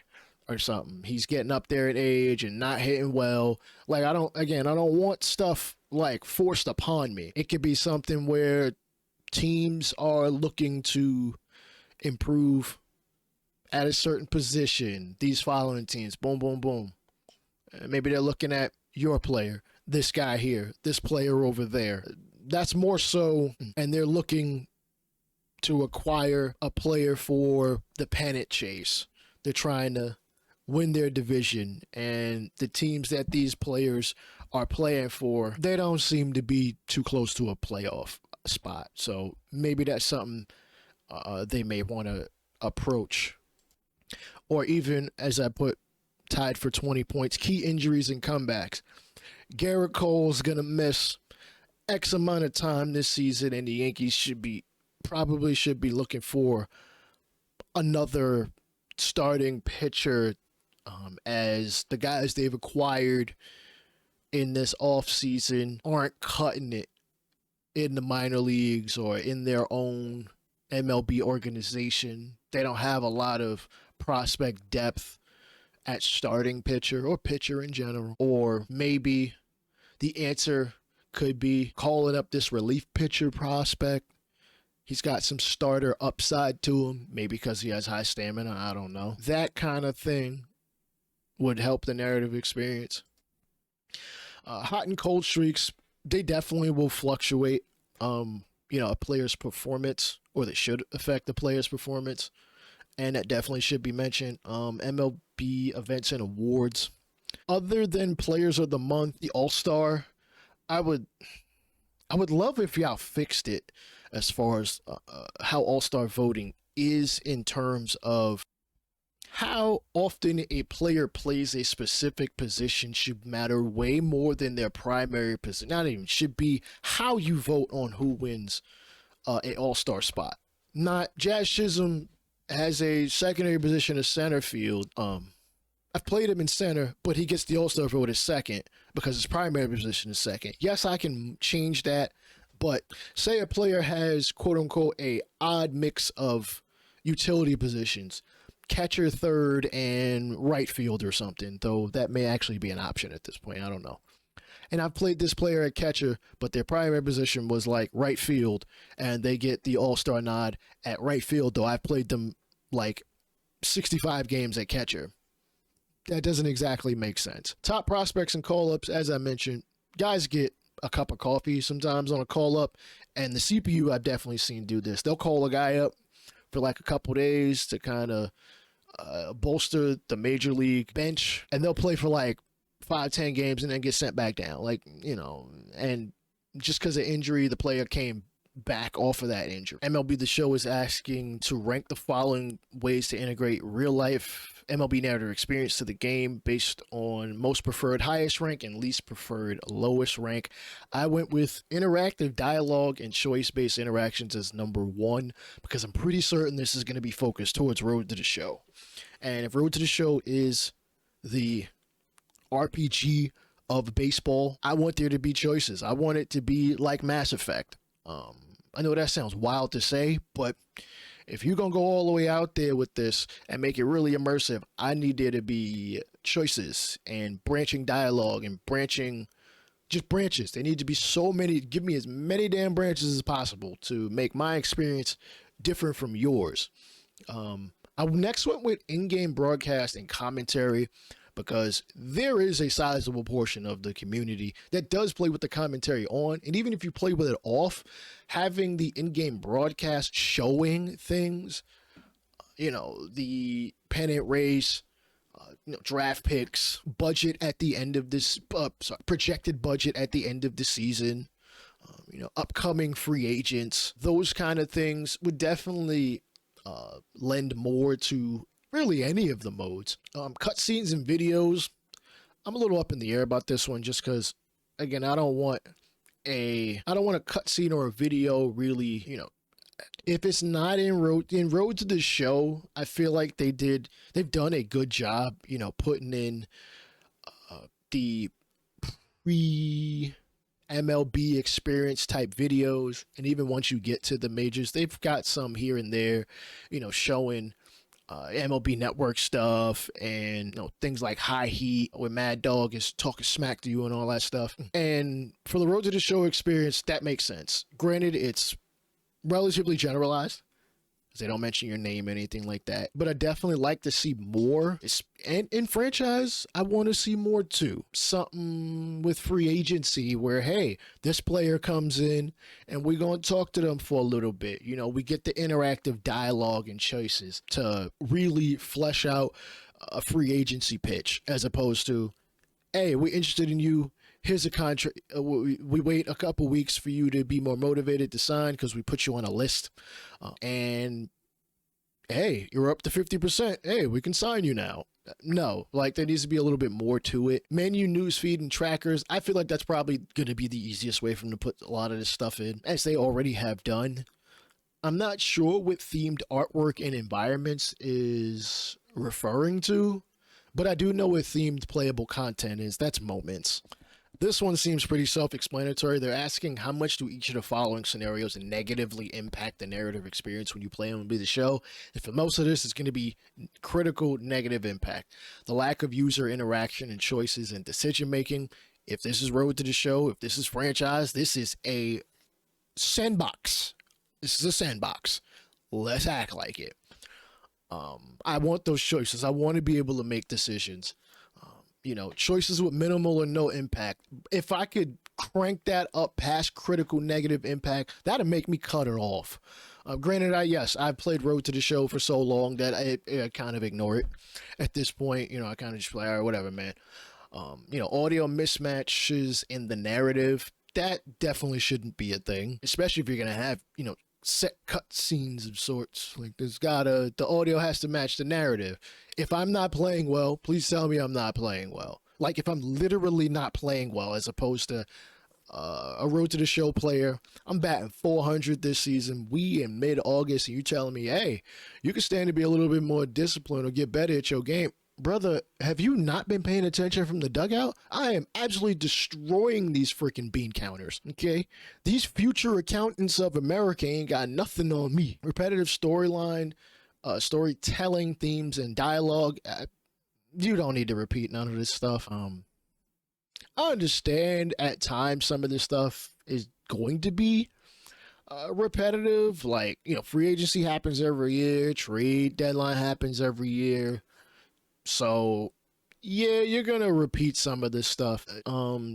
or something. He's getting up there in age and not hitting well. Like, I don't want stuff like forced upon me. It could be something where teams are looking to improve at a certain position. These following teams, boom, boom, boom. Maybe they're looking at your player, this guy here, this player over there. That's more so, and they're looking to acquire a player for the pennant chase. They're trying to win their division, and the teams that these players are playing for, they don't seem to be too close to a playoff spot. So maybe that's something they may want to approach. Or even, as I put, tied for 20 points, key injuries and comebacks. Garrett Cole's going to miss X amount of time this season, and the Yankees should be looking for another starting pitcher, as the guys they've acquired in this offseason aren't cutting it in the minor leagues or in their own MLB organization. They don't have a lot of prospect depth at starting pitcher or pitcher in general. Or maybe the answer could be calling up this relief pitcher prospect. He's got some starter upside to him, maybe because he has high stamina, I don't know. That kind of thing would help the narrative experience. Hot and cold streaks, they definitely will fluctuate, a player's performance, or they should affect the player's performance. And that definitely should be mentioned. MLB events and awards. Other than Players of the Month, the All-Star, I would love if y'all fixed it as far as how All-Star voting is in terms of how often a player plays a specific position should matter way more than their primary position. Not even should be how you vote on who wins an All-Star spot. Not Jazz Chisholm has a secondary position of center field. I've played him in center, but he gets the All-Star vote as second because his primary position is second. Yes, I can change that, but say a player has, quote-unquote, a odd mix of utility positions, catcher, third, and right field or something, though that may actually be an option at this point. I don't know. And I've played this player at catcher, but their primary position was like right field, and they get the All-Star nod at right field, though I've played them like 65 games at catcher. That doesn't exactly make sense. Top prospects and call-ups, as I mentioned, guys get a cup of coffee sometimes on a call-up, and the CPU I've definitely seen do this. They'll call a guy up for like a couple days to kind of bolster the major league bench, and they'll play for like 5-10 games and then get sent back down. And just because of injury, the player came back off of that injury. MLB The Show is asking to rank the following ways to integrate real-life MLB narrative experience to the game based on most preferred highest rank and least preferred lowest rank. I went with interactive dialogue and choice-based interactions as number 1 because I'm pretty certain this is going to be focused towards Road to the Show. And if Road to the Show is the RPG of baseball, I want there to be choices. I want it to be like Mass Effect. I know that sounds wild to say, but if you're going to go all the way out there with this and make it really immersive, I need there to be choices and branching dialogue and branches. They need to be so many. Give me as many damn branches as possible to make my experience different from yours. I next went with in-game broadcast and commentary, because there is a sizable portion of the community that does play with the commentary on. And even if you play with it off, having the in-game broadcast showing things, the pennant race, draft picks, budget at the end of this, projected budget at the end of the season, upcoming free agents, those kind of things would definitely lend more to really any of the modes. Cutscenes and videos, I'm a little up in the air about this one just because, again, I don't want a cutscene or a video really, if it's not in Road to the Show, I feel like they've done a good job, putting in the pre-MLB experience type videos. And even once you get to the majors, they've got some here and there, showing MLB Network stuff and things like High Heat where Mad Dog is talking smack to you and all that stuff. And for the Road to the Show experience, that makes sense. Granted, it's relatively generalized. They don't mention your name, anything like that. But I definitely like to see more. And in franchise, I want to see more too. Something with free agency where, hey, this player comes in and we're going to talk to them for a little bit. You know, we get the interactive dialogue and choices to really flesh out a free agency pitch, as opposed to, hey, we're interested in you. Here's a contract. We wait a couple weeks for you to be more motivated to sign because we put you on a list. And hey, you're up to 50%. Hey, we can sign you now. No, like there needs to be a little bit more to it. Menu, newsfeed, and trackers. I feel like that's probably going to be the easiest way for them to put a lot of this stuff in, as they already have done. I'm not sure what themed artwork and environments is referring to, but I do know what themed playable content is. That's moments. This one seems pretty self-explanatory. They're asking how much do each of the following scenarios negatively impact the narrative experience when you play MLB the Show. And for most of this, it's going to be critical negative impact. The lack of user interaction and choices and decision-making. If this is Road to the Show, if this is franchise, this is a sandbox. This is a sandbox. Let's act like it. I want those choices. I want to be able to make decisions. You know, choices with minimal or no impact. If I could crank that up past critical negative impact, that'd make me cut it off. Granted, I've played Road to the Show for so long that I kind of ignore it at this point. You know, I kind of just play, all right, whatever, man. You know, audio mismatches in the narrative, that definitely shouldn't be a thing, especially if you're going to have, you know, set cut scenes of sorts. Like the audio has to match the narrative. If I'm not playing well, please tell me I'm not playing well. Like if I'm literally not playing well, as opposed to a Road to the Show player, I'm batting 400 this season. We in mid-August, and you telling me, hey, you can stand to be a little bit more disciplined or get better at your game. Brother, have you not been paying attention from the dugout? I am absolutely destroying these freaking bean counters, okay? These future accountants of America ain't got nothing on me. Repetitive storyline, storytelling, themes, and dialogue. You don't need to repeat none of this stuff. I understand at times some of this stuff is going to be repetitive. Like, you know, free agency happens every year. Trade deadline happens every year. So, yeah, you're going to repeat some of this stuff.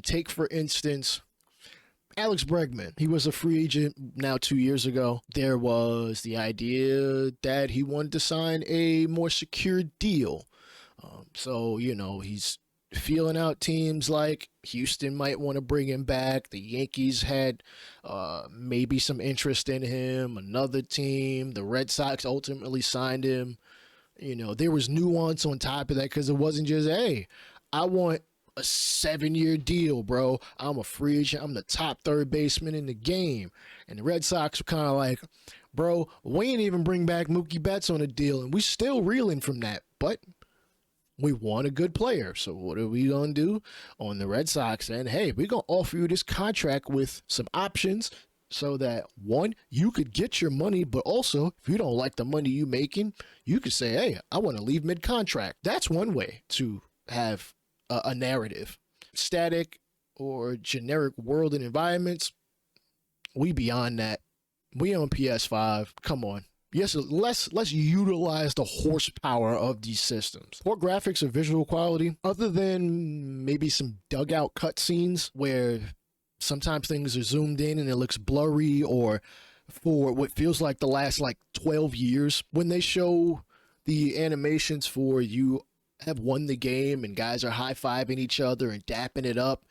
Take, for instance, Alex Bregman. He was a free agent now 2 years ago. There was the idea that he wanted to sign a more secure deal. So, you know, he's feeling out teams like Houston might want to bring him back. The Yankees had maybe some interest in him. Another team, the Red Sox, ultimately signed him. You know, there was nuance on top of that because it wasn't just, hey, I want a 7-year deal, bro. I'm a free agent. I'm the top third baseman in the game. And the Red Sox were kind of like, bro, we ain't even bring back Mookie Betts on a deal, and we still reeling from that. But we want a good player. So what are we going to do on the Red Sox? And, hey, we're going to offer you this contract with some options, so that, one, you could get your money, but also, if you don't like the money you making, you could say, hey, I want to leave mid-contract. That's one way to have a narrative. Static or generic world and environments, we beyond that. We on PS5. Come on. Yes, let's utilize the horsepower of these systems. Poor graphics or visual quality, other than maybe some dugout cutscenes where sometimes things are zoomed in and it looks blurry, or for what feels like the last 12 years, when they show the animations for you have won the game and guys are high-fiving each other and dapping it up.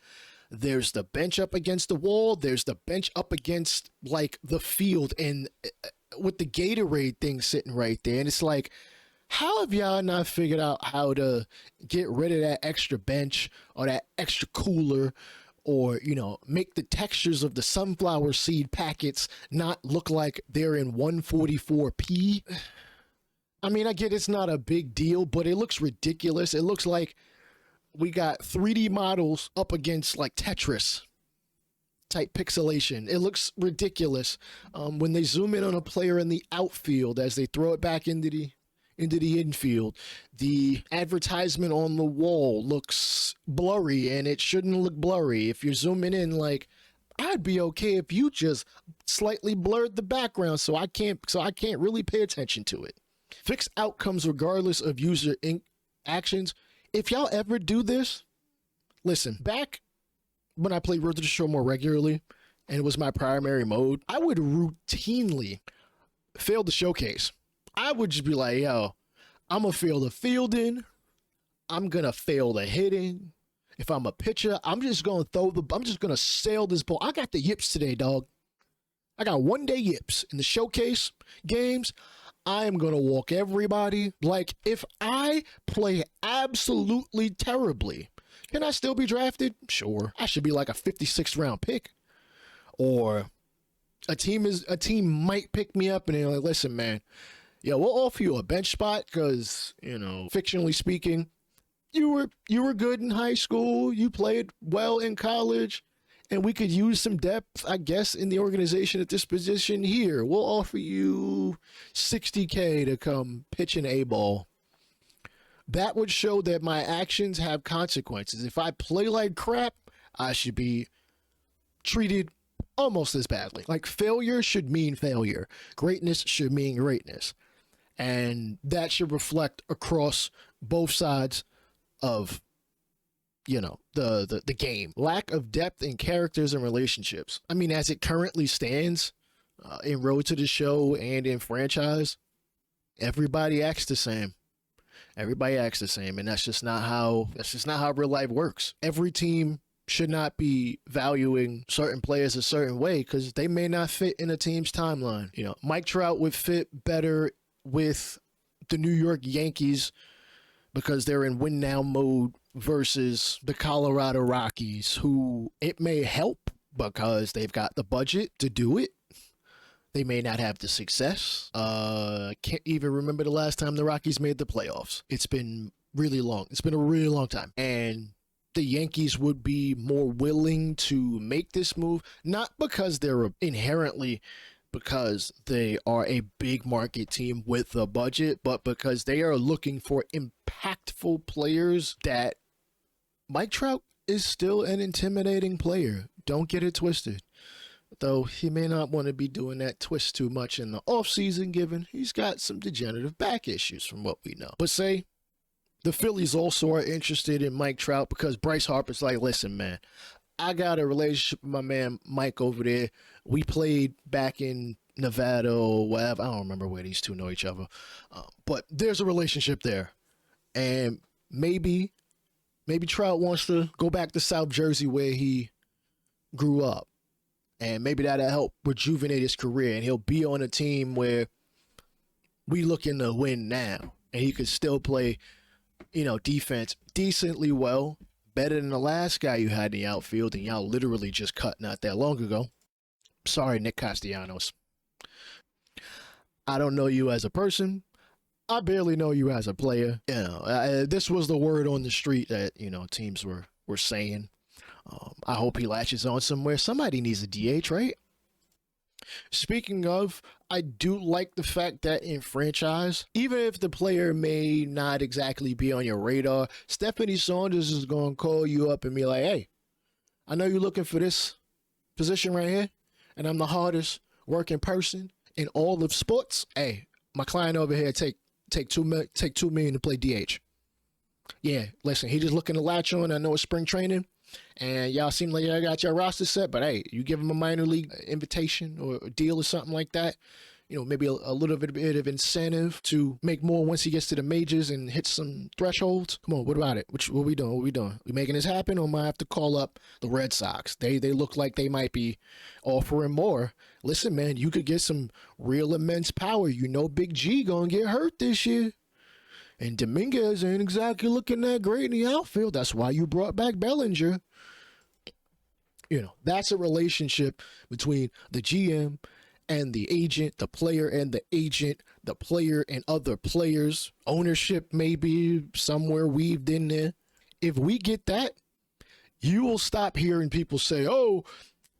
There's the bench up against the wall. There's the bench up against the field, and with the Gatorade thing sitting right there. And it's like, how have y'all not figured out how to get rid of that extra bench or that extra cooler, or, you know, make the textures of the sunflower seed packets not look like they're in 144p? I mean, I get it's not a big deal, but it looks ridiculous. It looks like we got 3D models up against Tetris type pixelation. It looks ridiculous. When they zoom in on a player in the outfield as they throw it back into the infield, the advertisement on the wall looks blurry, and it shouldn't look blurry. If you're zooming in, I'd be okay if you just slightly blurred the background so I can't really pay attention to it. Fix outcomes regardless of user actions. If y'all ever do this, listen, back when I played Road to the Show more regularly and it was my primary mode, I would routinely fail the showcase. I would just be like, yo, I'm gonna fail the fielding. I'm gonna fail the hitting. If I'm a pitcher, I'm just gonna sail this ball. I got the yips today, dog. I got 1 day yips in the showcase games. I am gonna walk everybody. Like, if I play absolutely terribly, can I still be drafted? Sure. I should be like a 56th round pick. Or a team might pick me up and they're like, listen, man, yeah, we'll offer you a bench spot because, you know, fictionally speaking, you were good in high school, you played well in college, and we could use some depth, I guess, in the organization at this position here. We'll offer you $60K to come pitch an A-ball. That would show that my actions have consequences. If I play like crap, I should be treated almost as badly. Like, failure should mean failure. Greatness should mean greatness. And that should reflect across both sides of, you know, the game. Lack of depth in characters and relationships. I mean, as it currently stands, in Road to the Show and in franchise, everybody acts the same. Everybody acts the same, and that's just not how real life works. Every team should not be valuing certain players a certain way because they may not fit in a team's timeline. You know, Mike Trout would fit better with the New York Yankees because they're in win now mode versus the Colorado Rockies, who it may help because they've got the budget to do it. They may not have the success. Can't even remember the last time the Rockies made the playoffs. It's been really long. It's been a really long time. And the Yankees would be more willing to make this move, not because they're inherently because they are a big market team with a budget, but because they are looking for impactful players. That Mike Trout is still an intimidating player. Don't get it twisted. Though he may not want to be doing that twist too much in the offseason, given he's got some degenerative back issues from what we know. But say the Phillies also are interested in Mike Trout because Bryce Harper's like, listen, man, I got a relationship with my man Mike over there. We played back in Nevada or whatever. I don't remember where these two know each other. But there's a relationship there. And maybe Trout wants to go back to South Jersey where he grew up. And maybe that'll help rejuvenate his career. And he'll be on a team where we looking to win now. And he could still play, you know, defense decently well. Better than the last guy you had in the outfield. And y'all literally just cut not that long ago. Sorry, Nick Castellanos. I don't know you as a person. I barely know you as a player. You know, this was the word on the street that, you know, teams were saying. I hope he latches on somewhere. Somebody needs a DH, right? Speaking of, I do like the fact that in franchise, even if the player may not exactly be on your radar, Stephanie Saunders is going to call you up and be like, hey, I know you're looking for this position right here, and I'm the hardest working person in all of sports. Hey, my client over here take $2 million to play DH. Yeah, listen, he just looking to latch on. I know it's spring training. And y'all seem like y'all got your roster set, but hey, you give him a minor league invitation or a deal or something like that, you know, maybe a little bit of incentive to make more once he gets to the majors and hit some thresholds. Come on, what about it? What we doing? We making this happen, or might have to call up the Red Sox? They look like they might be offering more. Listen, man, you could get some real immense power. You know, Big G gonna get hurt this year. And Dominguez ain't exactly looking that great in the outfield. That's why you brought back Bellinger. You know, that's a relationship between the GM and the agent, the player and the agent, the player and other players. Ownership maybe somewhere weaved in there. If we get that, you will stop hearing people say, oh,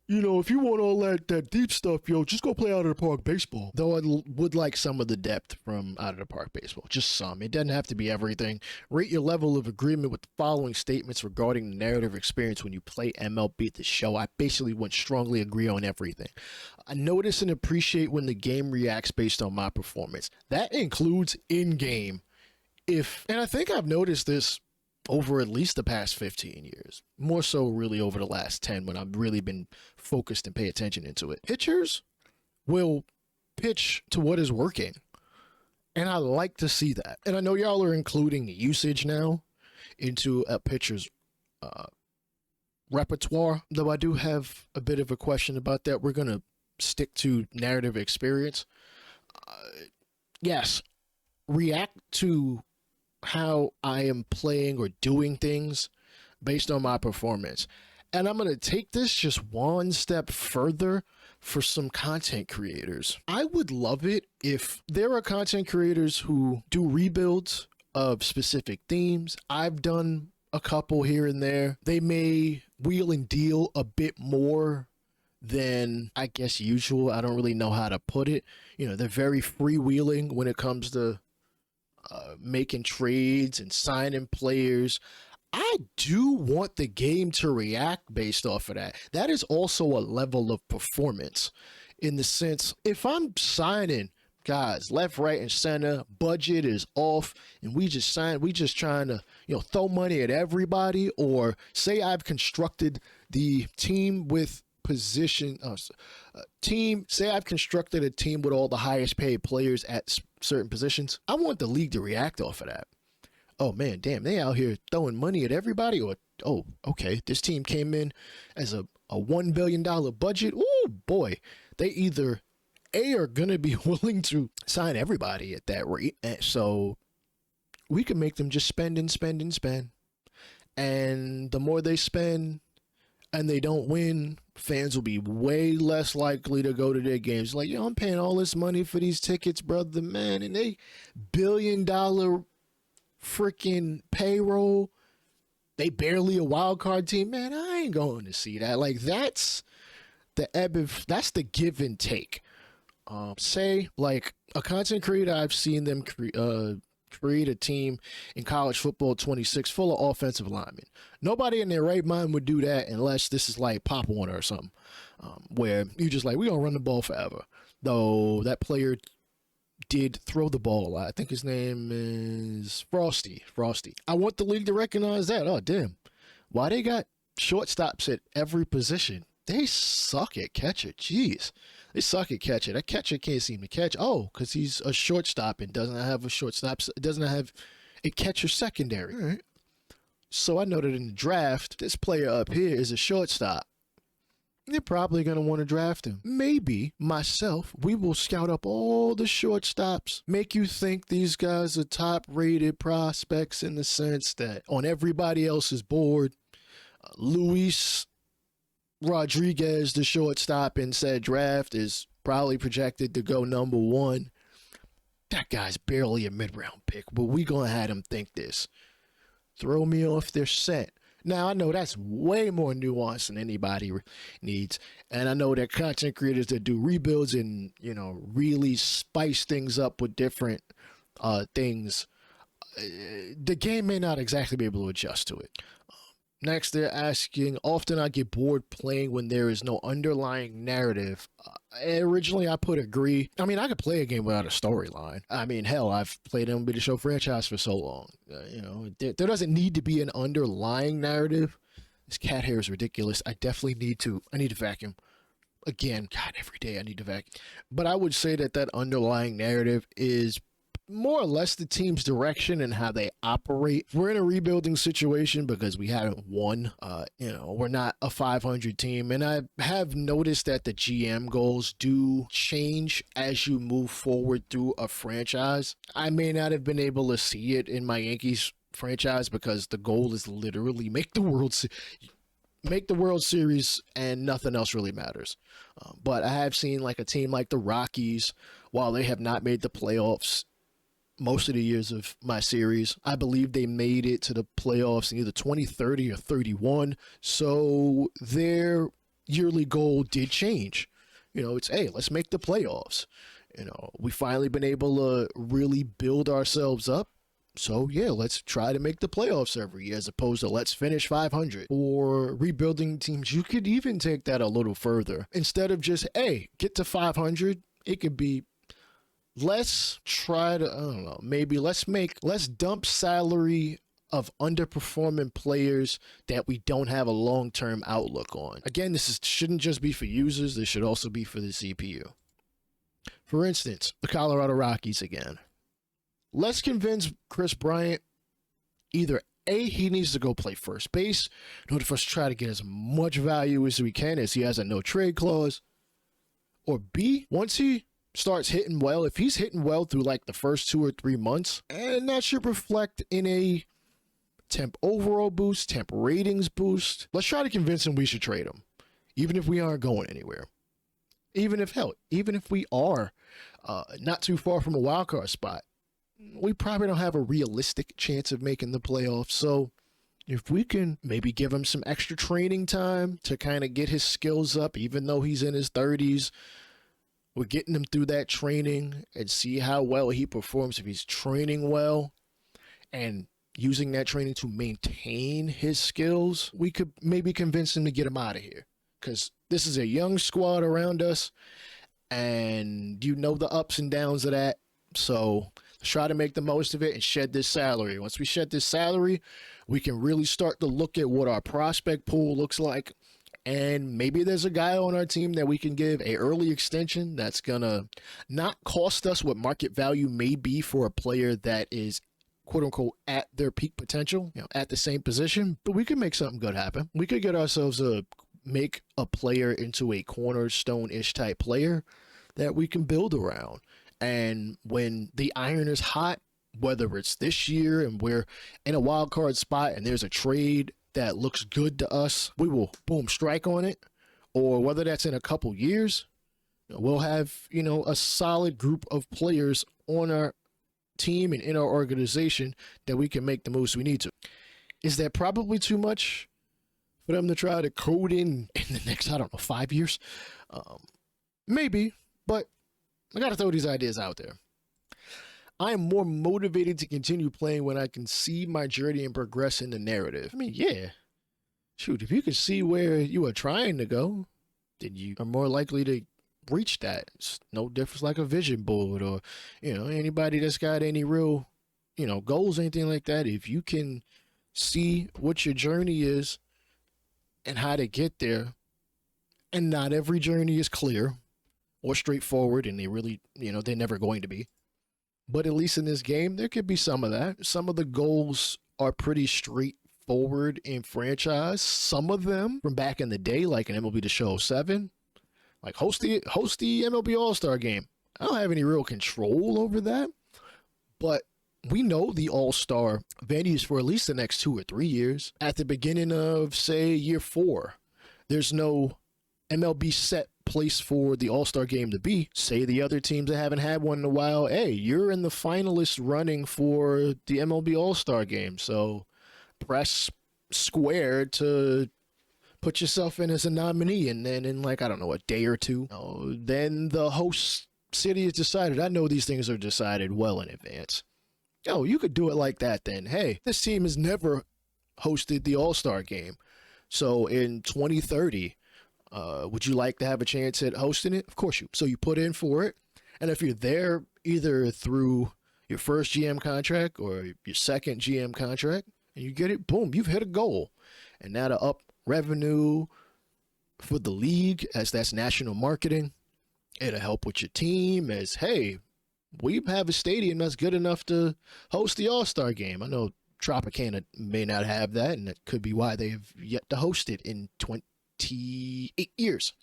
You know, if you want all that deep stuff, yo, just go play out of the park baseball. Though I would like some of the depth from out of the park baseball, just some. It doesn't have to be everything. Rate your level of agreement with the following statements regarding the narrative experience when you play MLB the Show. I basically would strongly agree on everything. I notice and appreciate when the game reacts based on my performance. That includes in-game. And I think I've noticed this over at least the past 15 years, more so really over the last 10 when I've really been focused and pay attention into it. Pitchers will pitch to what is working, and I like to see that. And I know y'all are including usage now into a pitcher's repertoire, though I do have a bit of a question about that. We're going to stick to narrative experience. Yes, react to how I am playing or doing things based on my performance. And I'm going to take this just one step further for some content creators. I would love it if there are content creators who do rebuilds of specific themes. I've done a couple here and there. They may wheel and deal a bit more than I guess usual. I don't really know how to put it. You know, they're very freewheeling when it comes to making trades and signing players. I do want the game to react based off of that. That is also a level of performance in the sense, if I'm signing guys left, right, and center, budget is off, and we just trying to, throw money at everybody, or say I've constructed the team with say I've constructed a team with all the highest paid players at certain positions. I want the league to react off of that. Oh man, damn, they out here throwing money at everybody. Or, oh, okay, this team came in as a $1 billion budget. Oh boy, they either are going to be willing to sign everybody at that rate. And so we can make them just spend and spend and spend. And the more they spend, and they don't win, fans will be way less likely to go to their games. Like, I'm paying all this money for these tickets, brother, man, and they $1 billion freaking payroll. They barely a wild card team, man. I ain't going to see that. Like, that's the give and take. Say like a content creator, I've seen them create a team in college football 26 full of offensive linemen. Nobody in their right mind would do that unless this is like Pop Warner or something, where you just like, we're going to run the ball forever. Though that player did throw the ball a lot. I think his name is Frosty. I want the league to recognize that. Oh, damn. Why they got shortstops at every position? They suck at catcher. Jeez. They suck at catcher. That catcher can't seem to catch. Oh, because he's a shortstop and doesn't have a catcher secondary. All right. So I know that in the draft, this player up here is a shortstop. They're probably going to want to draft him. Maybe myself, we will scout up all the shortstops, make you think these guys are top-rated prospects in the sense that on everybody else's board, Luis Rodriguez, the shortstop in said draft, is probably projected to go number 1. That guy's barely a mid-round pick, but we gonna have him think this. Throw me off their scent. Now, I know that's way more nuanced than anybody needs, and I know that content creators that do rebuilds and, really spice things up with different things, the game may not exactly be able to adjust to it. Next, they're asking, often I get bored playing when there is no underlying narrative. Originally, I put agree. I mean, I could play a game without a storyline. I mean, hell, I've played MLB the Show franchise for so long. There doesn't need to be an underlying narrative. This cat hair is ridiculous. I need to vacuum. Again, God, every day I need to vacuum. But I would say that underlying narrative is more or less the team's direction and how they operate. We're in a rebuilding situation because we haven't won. We're not a 500 team. And I have noticed that the GM goals do change as you move forward through a franchise. I may not have been able to see it in my Yankees franchise because the goal is literally make the World Series and nothing else really matters. But I have seen like a team like the Rockies, while they have not made the playoffs most of the years of my series, I believe they made it to the playoffs in either 2030 or 31. So their yearly goal did change. It's, hey, let's make the playoffs. We finally been able to really build ourselves up. So yeah, let's try to make the playoffs every year as opposed to let's finish 500. Or rebuilding teams, you could even take that a little further. Instead of just, hey, get to 500, it could be, let's try to, I don't know, maybe let's dump salary of underperforming players that we don't have a long-term outlook on. Again, shouldn't just be for users, this should also be for the CPU. For instance, the Colorado Rockies again. Let's convince Chris Bryant either A, he needs to go play first base in order for us to try to get as much value as we can as he has a no trade clause, or B, once he starts hitting well, if he's hitting well through like the first 2 or 3 months, and that should reflect in a temp overall boost, temp ratings boost, let's try to convince him we should trade him, even if we aren't going anywhere. Even if we are not too far from a wild card spot, we probably don't have a realistic chance of making the playoffs. So if we can maybe give him some extra training time to kind of get his skills up, even though he's in his 30s, we're getting him through that training and see how well he performs. If he's training well and using that training to maintain his skills, we could maybe convince him to get him out of here. Because this is a young squad around us, and the ups and downs of that. So let's try to make the most of it and shed this salary. Once we shed this salary, we can really start to look at what our prospect pool looks like. And maybe there's a guy on our team that we can give a early extension that's going to not cost us what market value may be for a player that is, quote unquote, at their peak potential, at the same position. But we could make something good happen. We could get ourselves make a player into a cornerstone-ish type player that we can build around. And when the iron is hot, whether it's this year and we're in a wild card spot and there's a trade that looks good to us, we will boom strike on it. Or whether that's in a couple years, we'll have a solid group of players on our team and in our organization that we can make the moves we need to. Is that probably too much for them to try to code in the next, 5 years? Maybe, but I gotta throw these ideas out there. I am more motivated to continue playing when I can see my journey and progress in the narrative. I mean, yeah. Shoot, if you can see where you are trying to go, then you are more likely to reach that. It's no difference like a vision board or, anybody that's got any real, goals, anything like that. If you can see what your journey is and how to get there, and not every journey is clear or straightforward, and they really, they're never going to be. But at least in this game, there could be some of that. Some of the goals are pretty straightforward in franchise. Some of them from back in the day, like in MLB the Show 7, like host the MLB All-Star game. I don't have any real control over that, but we know the All-Star venues for at least the next 2 or 3 years. At the beginning of, say, year 4, there's no MLB set place for the All-Star game to be. Say the other teams that haven't had one in a while, hey, you're in the finalist running for the MLB All-Star game, so press square to put yourself in as a nominee, and then in a day or two, then the host city is decided. I know these things are decided well in advance. You could do it like that then. Hey, this team has never hosted the All-Star game, so in 2030, would you like to have a chance at hosting it? Of course you. So you put in for it. And if you're there either through your first GM contract or your second GM contract and you get it, boom, you've hit a goal. And now to up revenue for the league, as that's national marketing, it'll help with your team as, hey, we have a stadium that's good enough to host the All-Star game. I know Tropicana may not have that, and that could be why they've yet to host it in 28 years.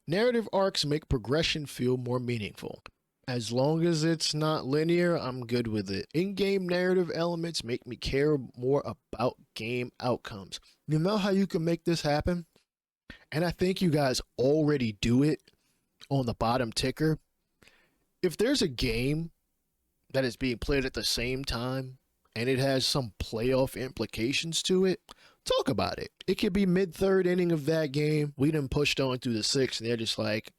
Narrative arcs make progression feel more meaningful. As long as it's not linear, I'm good with it. In-game narrative elements make me care more about game outcomes. You know how you can make this happen? And I think you guys already do it on the bottom ticker. If there's a game that is being played at the same time and it has some playoff implications to it, talk about it. It could be mid-third inning of that game. We done pushed on through the sixth, and they're just like,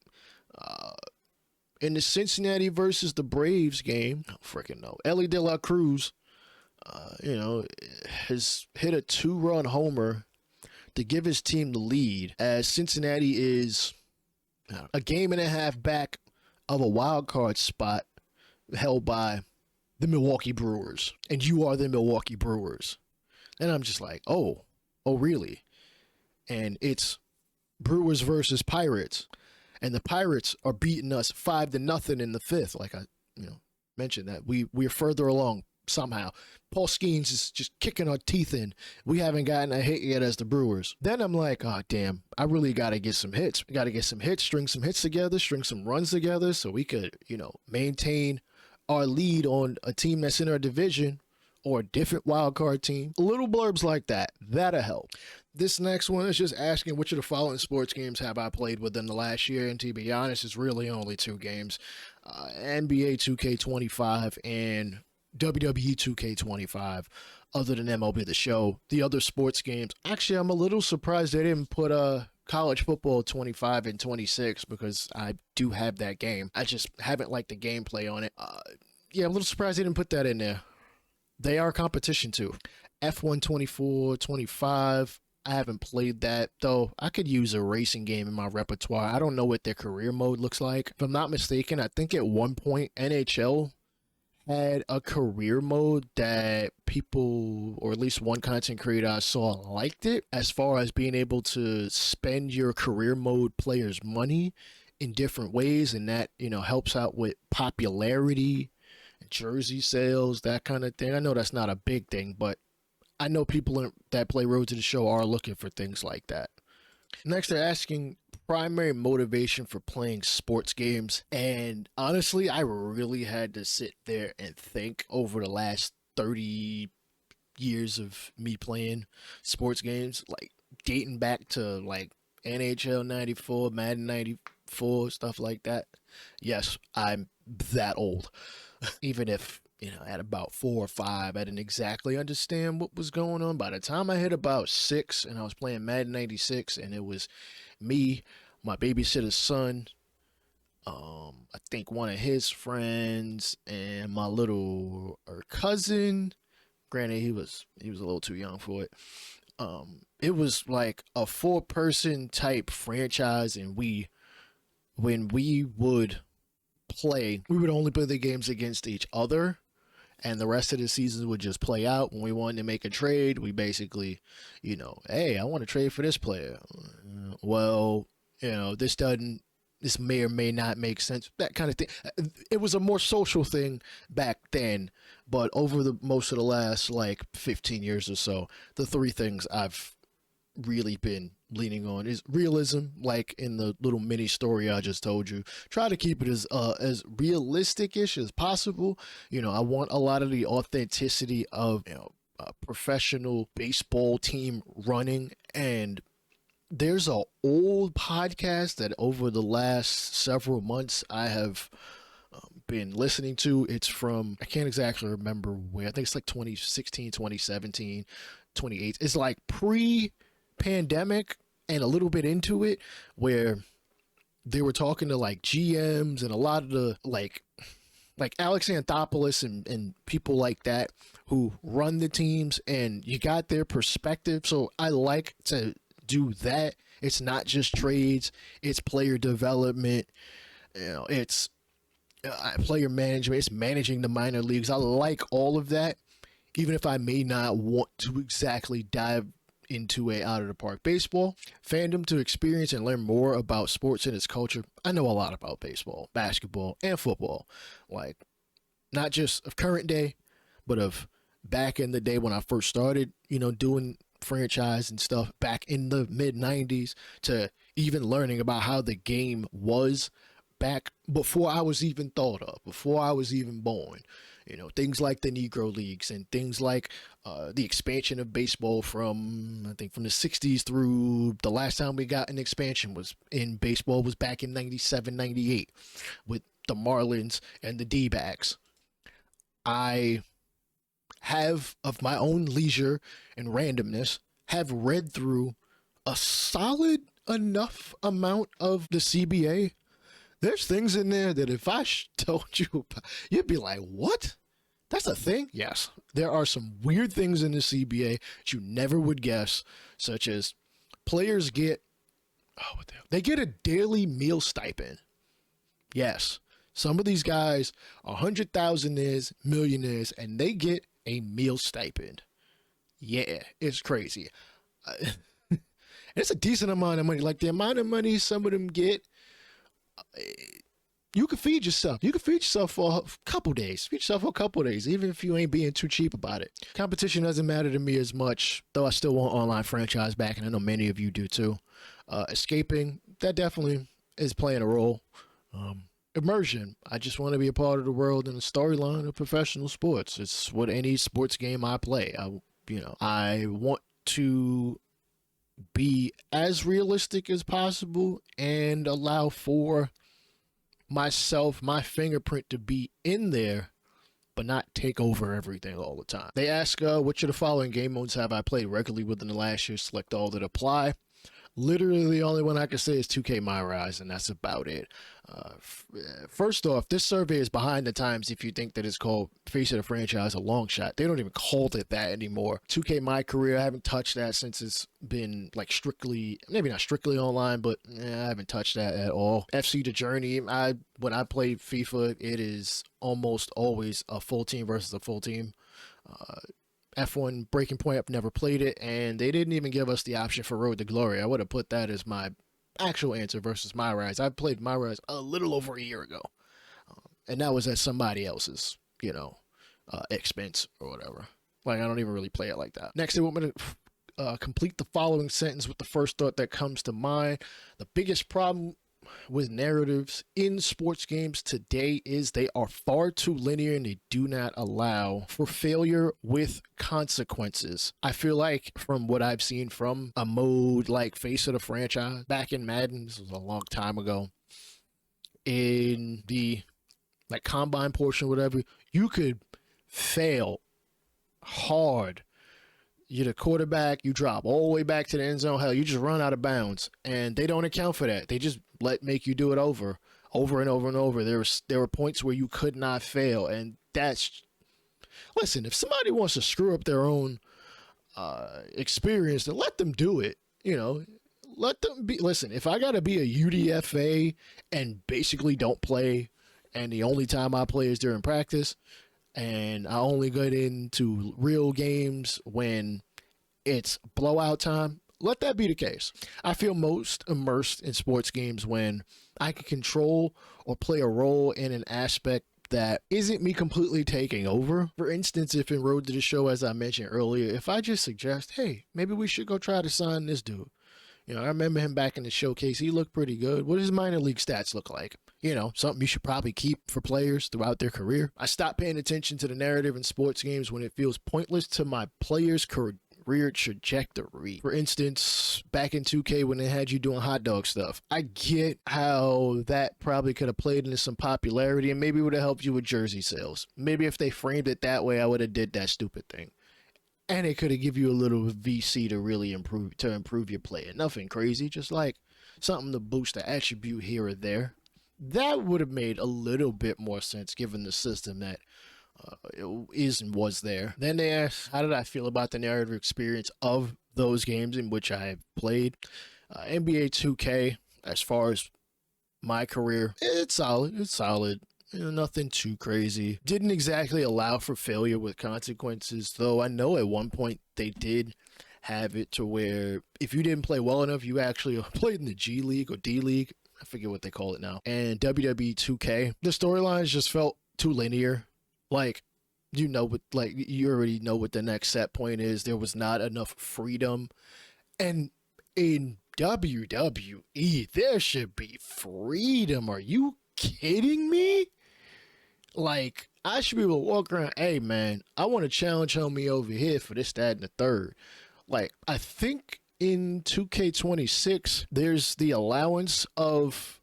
in the Cincinnati versus the Braves game, I don't freaking know. Ellie De La Cruz, has hit a 2-run homer to give his team the lead, as Cincinnati is a game and a half back of a wild card spot held by the Milwaukee Brewers, and you are the Milwaukee Brewers. And I'm just like, oh really? And it's Brewers versus Pirates, and the Pirates are beating us 5-0 in the fifth. Like I, mentioned that we're further along somehow. Paul Skeens is just kicking our teeth in. We haven't gotten a hit yet as the Brewers. Then I'm like, oh damn, I really got to get some hits. We got to get some hits, string some hits together, string some runs together, so we could, maintain our lead on a team that's in our division or a different wild card team. Little blurbs like that, that'll help. This next one is just asking which of the following sports games have I played within the last year, and to be honest, it's really only 2 games. NBA 2K25 and WWE 2K25, other than MLB the Show. The other sports games, actually, I'm a little surprised they didn't put college football 25 and 26, because I do have that game. I just haven't liked the gameplay on it. I'm a little surprised they didn't put that in there. They are competition too. F1 24, 25. I haven't played that, though. I could use a racing game in my repertoire. I don't know what their career mode looks like. If I'm not mistaken, I think at one point NHL had a career mode that people, or at least one content creator I saw, liked it, as far as being able to spend your career mode players' money in different ways, and that helps out with popularity, jersey sales, that kind of thing. I know that's not a big thing, but I know people that play Road to the Show are looking for things like that. Next, they're asking primary motivation for playing sports games. And honestly, I really had to sit there and think over the last 30 years of me playing sports games, like dating back to like NHL 94, Madden 94, stuff like that. Yes, I'm that old. Even if, at about 4 or 5, I didn't exactly understand what was going on. By the time I hit about 6 and I was playing Madden 96, and it was me, my babysitter's son, I think one of his friends, and my little cousin. Granted, he was a little too young for it. It was like a 4-person type franchise, and when we would play, we would only play the games against each other, and the rest of the season would just play out. When we wanted to make a trade, we basically, hey, I want to trade for this player. Well, this may or may not make sense, that kind of thing. It was a more social thing back then, but over the most of the last like 15 years or so, the 3 things I've really been leaning on is realism, like in the little mini story I just told you. Try to keep it as realistic-ish as possible. I want a lot of the authenticity of a professional baseball team running. And there's a old podcast that over the last several months I have been listening to. It's from, I can't exactly remember where, I think it's like 2016, 2017, 2018. It's like pre-pandemic and a little bit into it, where they were talking to like GMs and a lot of the like Alex Anthopoulos and people like that who run the teams, and you got their perspective. So I like to do that. It's not just trades, it's player development, it's player management, it's managing the minor leagues. I like all of that, even if I may not want to exactly dive into a out of the park baseball fandom to experience and learn more about sports and its culture. I know a lot about baseball, basketball, and football, like not just of current day, but of back in the day when I first started, doing franchise and stuff back in the mid 90s, to even learning about how the game was back before I was even thought of, before I was even born. Things like the Negro Leagues and things like the expansion of baseball from the 60s through the last time we got an expansion was in baseball was back in 97, 98 with the Marlins and the D-backs. I have, of my own leisure and randomness, have read through a solid enough amount of the CBA, there's things in there that if I told you about, you'd be like, what? That's a thing? Yes. There are some weird things in the CBA that you never would guess, such as players get, what the hell? They get a daily meal stipend. Yes. Some of these guys are 100,000ers, millionaires, and they get a meal stipend. Yeah, it's crazy. It's a decent amount of money. Like the amount of money some of them get, you can feed yourself. You can feed yourself for a couple days. Feed yourself for a couple days, even if you ain't being too cheap about it. Competition doesn't matter to me as much, though I still want online franchise back, and I know many of you do too. Escaping, that definitely is playing a role. Immersion, I just want to be a part of the world and the storyline of professional sports. It's what any sports game I play. I want to be as realistic as possible and allow for myself, my fingerprint to be in there, but not take over everything all the time. They ask, which of the following game modes have I played regularly within the last year? Select all that apply. Literally the only one I can say is 2K My Rise, and that's about it. First off, this survey is behind the times if you think that it's called Face of the Franchise a long shot. They don't even call it that anymore. 2K My Career, I haven't touched that since it's been like strictly, maybe not strictly online, but I haven't touched that at all. FC The Journey, when I play FIFA, it is almost always a full team versus a full team. F1 Breaking Point, I've never played it, and they didn't even give us the option for Road to Glory. I would have put that as my actual answer versus My Rise. I played My Rise a little over a year ago, and that was at somebody else's, expense or whatever. Like, I don't even really play it like that. Next, they want me to complete the following sentence with the first thought that comes to mind. The biggest problem with narratives in sports games today is they are far too linear and they do not allow for failure with consequences. I feel like from what I've seen from a mode like Face of the Franchise back in Madden, this was a long time ago, in the like combine portion, whatever, you could fail hard. You're the quarterback, you drop all the way back to the end zone. Hell, you just run out of bounds, and they don't account for that. They just make you do it over and over and over. There were points where you could not fail, and listen, if somebody wants to screw up their own experience, then let them do it. Let them be. Listen, if I gotta be a UDFA and basically don't play, and the only time I play is during practice, and I only get into real games when it's blowout time, let that be the case. I feel most immersed in sports games when I can control or play a role in an aspect that isn't me completely taking over. For instance, if in Road to the Show, as I mentioned earlier, if I just suggest, hey, maybe we should go try to sign this dude. I remember him back in the showcase. He looked pretty good. What does his minor league stats look like? Something you should probably keep for players throughout their career. I stopped paying attention to the narrative in sports games when it feels pointless to my players' career trajectory. For instance, back in 2K when they had you doing hot dog stuff, I get how that probably could have played into some popularity and maybe would have helped you with jersey sales. Maybe if they framed it that way, I would have did that stupid thing. And it could have give you a little VC to really improve your play. Nothing crazy, just like something to boost the attribute here or there. That would have made a little bit more sense given the system that is and was there. Then they asked, how did I feel about the narrative experience of those games in which I have played? NBA 2K, as far as my career, it's solid. Nothing too crazy. Didn't exactly allow for failure with consequences, though I know at one point they did have it to where if you didn't play well enough, you actually played in the G League or D League. I forget what they call it now. And WWE 2K, the storylines just felt too linear. Like, you already know what the next set point is. There was not enough freedom. And in WWE, there should be freedom. Are you kidding me? Like, I should be able to walk around, hey, man, I want to challenge homie over here for this, that, and the third. Like, I think in 2K26, there's the allowance of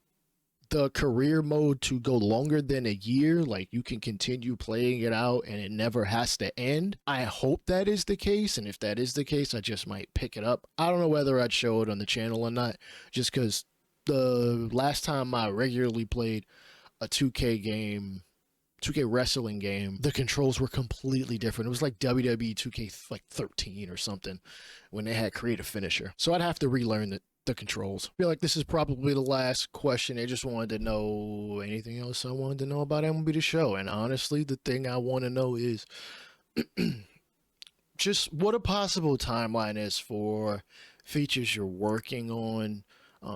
the career mode to go longer than a year, like you can continue playing it out and it never has to end. I hope that is the case, and if that is the case, I just might pick it up. I don't know whether I'd show it on the channel or not, just because the last time I regularly played a 2K game, 2K wrestling game, the controls were completely different. It was like WWE 2K like 13 or something when they had creative finisher. So I'd have to relearn the controls. I feel like this is probably the last question. I just wanted to know anything else I wanted to know about MLB the Show. And honestly, the thing I want to know is just what a possible timeline is for features you're working on,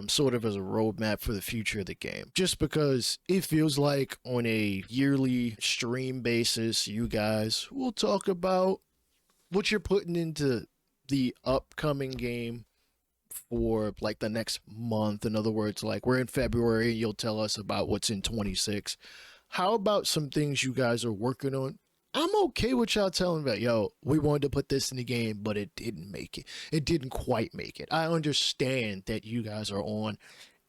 sort of as a roadmap for the future of the game. Just because it feels like on a yearly stream basis, you guys will talk about what you're putting into the upcoming game for like the next month. In other words, like we're in February, you'll tell us about what's in 26. How about some things you guys are working on? I'm okay with y'all telling me, yo, we wanted to put this in the game, but it didn't make it. It didn't quite make it. I understand that you guys are on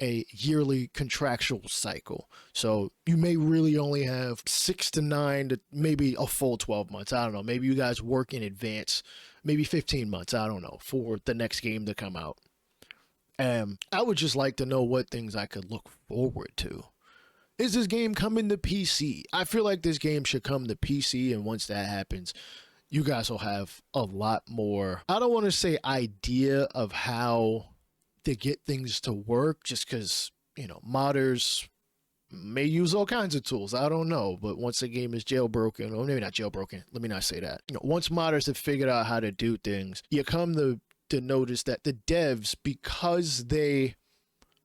a yearly contractual cycle. So you may really only have 6 to 9 to maybe a full 12 months. I don't know. Maybe you guys work in advance, maybe 15 months. I don't know, for the next game to come out. I would just like to know what things I could look forward to. Is this game coming to PC? I feel like this game should come to PC, and once that happens, you guys will have a lot more, I don't want to say idea of how to get things to work, just because, you know, modders may use all kinds of tools. I don't know. But once a game is jailbroken, or maybe not jailbroken, let me not say that. You know, once modders have figured out how to do things, you come to notice that the devs, because they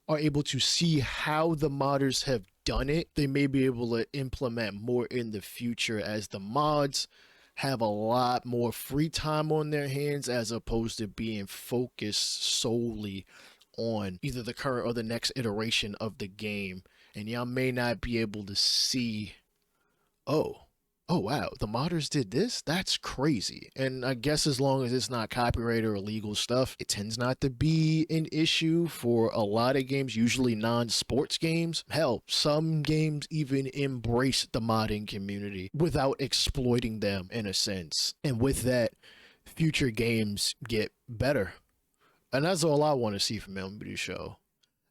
are able to see how the modders have done it, they may be able to implement more in the future as the mods have a lot more free time on their hands, as opposed to being focused solely on either the current or the next iteration of the game. And y'all may not be able to see, oh wow, the modders did this? That's crazy. And I guess as long as it's not copyright or illegal stuff, it tends not to be an issue for a lot of games, usually non-sports games. Hell, some games even embrace the modding community without exploiting them in a sense. And with that, future games get better. And that's all I want to see from MLB the Show.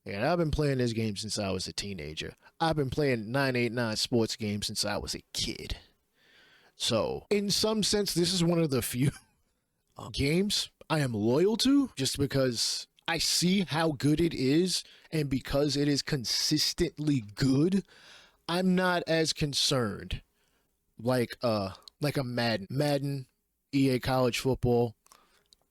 And I've been playing this game since I was a teenager. I've been playing 989 sports games since I was a kid. So, in some sense, this is one of the few games I am loyal to, just because I see how good it is, and because it is consistently good, I'm not as concerned like a Madden, EA College Football.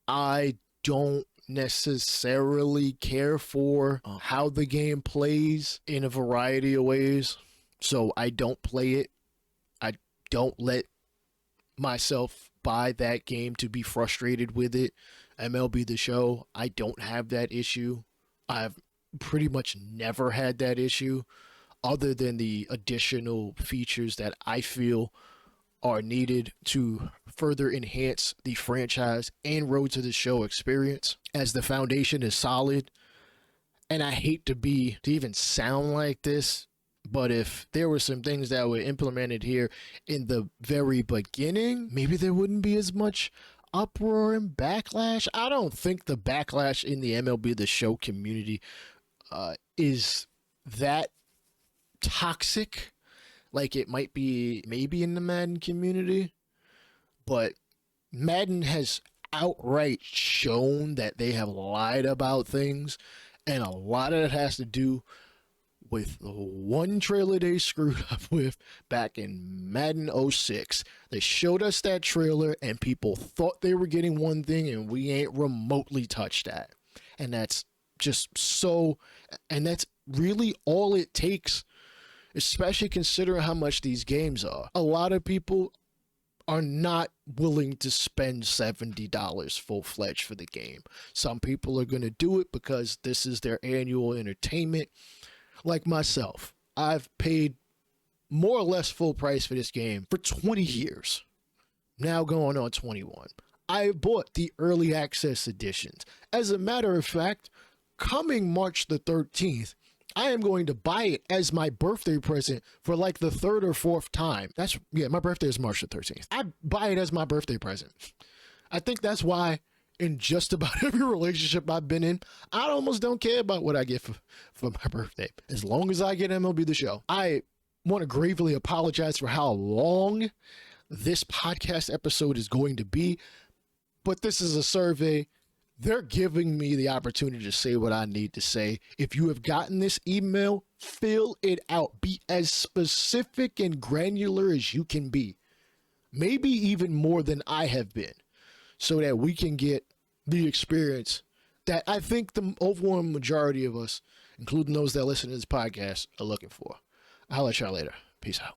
I don't necessarily care for how the game plays in a variety of ways, so I don't play it. I don't let myself buy that game to be frustrated with it. MLB the Show, I don't have that issue. I've pretty much never had that issue, other than the additional features that I feel are needed to further enhance the franchise and Road to the Show experience, as the foundation is solid. And I hate to even sound like this, but if there were some things that were implemented here in the very beginning, maybe there wouldn't be as much uproar and backlash. I don't think the backlash in the MLB the Show community is that toxic like it might be maybe in the Madden community. But Madden has outright shown that they have lied about things, and a lot of it has to do with the one trailer they screwed up with back in Madden 06. They showed us that trailer and people thought they were getting one thing, and we ain't remotely touched that. And that's just so, and that's really all it takes, especially considering how much these games are. A lot of people are not willing to spend $70 full-fledged for the game. Some people are going to do it because this is their annual entertainment. Like myself, I've paid more or less full price for this game for 20 years. Now going on 21. I bought the early access editions. As a matter of fact, coming March the 13th, I am going to buy it as my birthday present for like the third or fourth time. My birthday is March the 13th. I buy it as my birthday present. I think that's why in just about every relationship I've been in, I almost don't care about what I get for my birthday. As long as I get MLB the Show. I want to gravely apologize for how long this podcast episode is going to be, but this is a survey. They're giving me the opportunity to say what I need to say. If you have gotten this email, fill it out. Be as specific and granular as you can be. Maybe even more than I have been, so that we can get the experience that I think the overwhelming majority of us, including those that listen to this podcast, are looking for. I'll let y'all later. Peace out.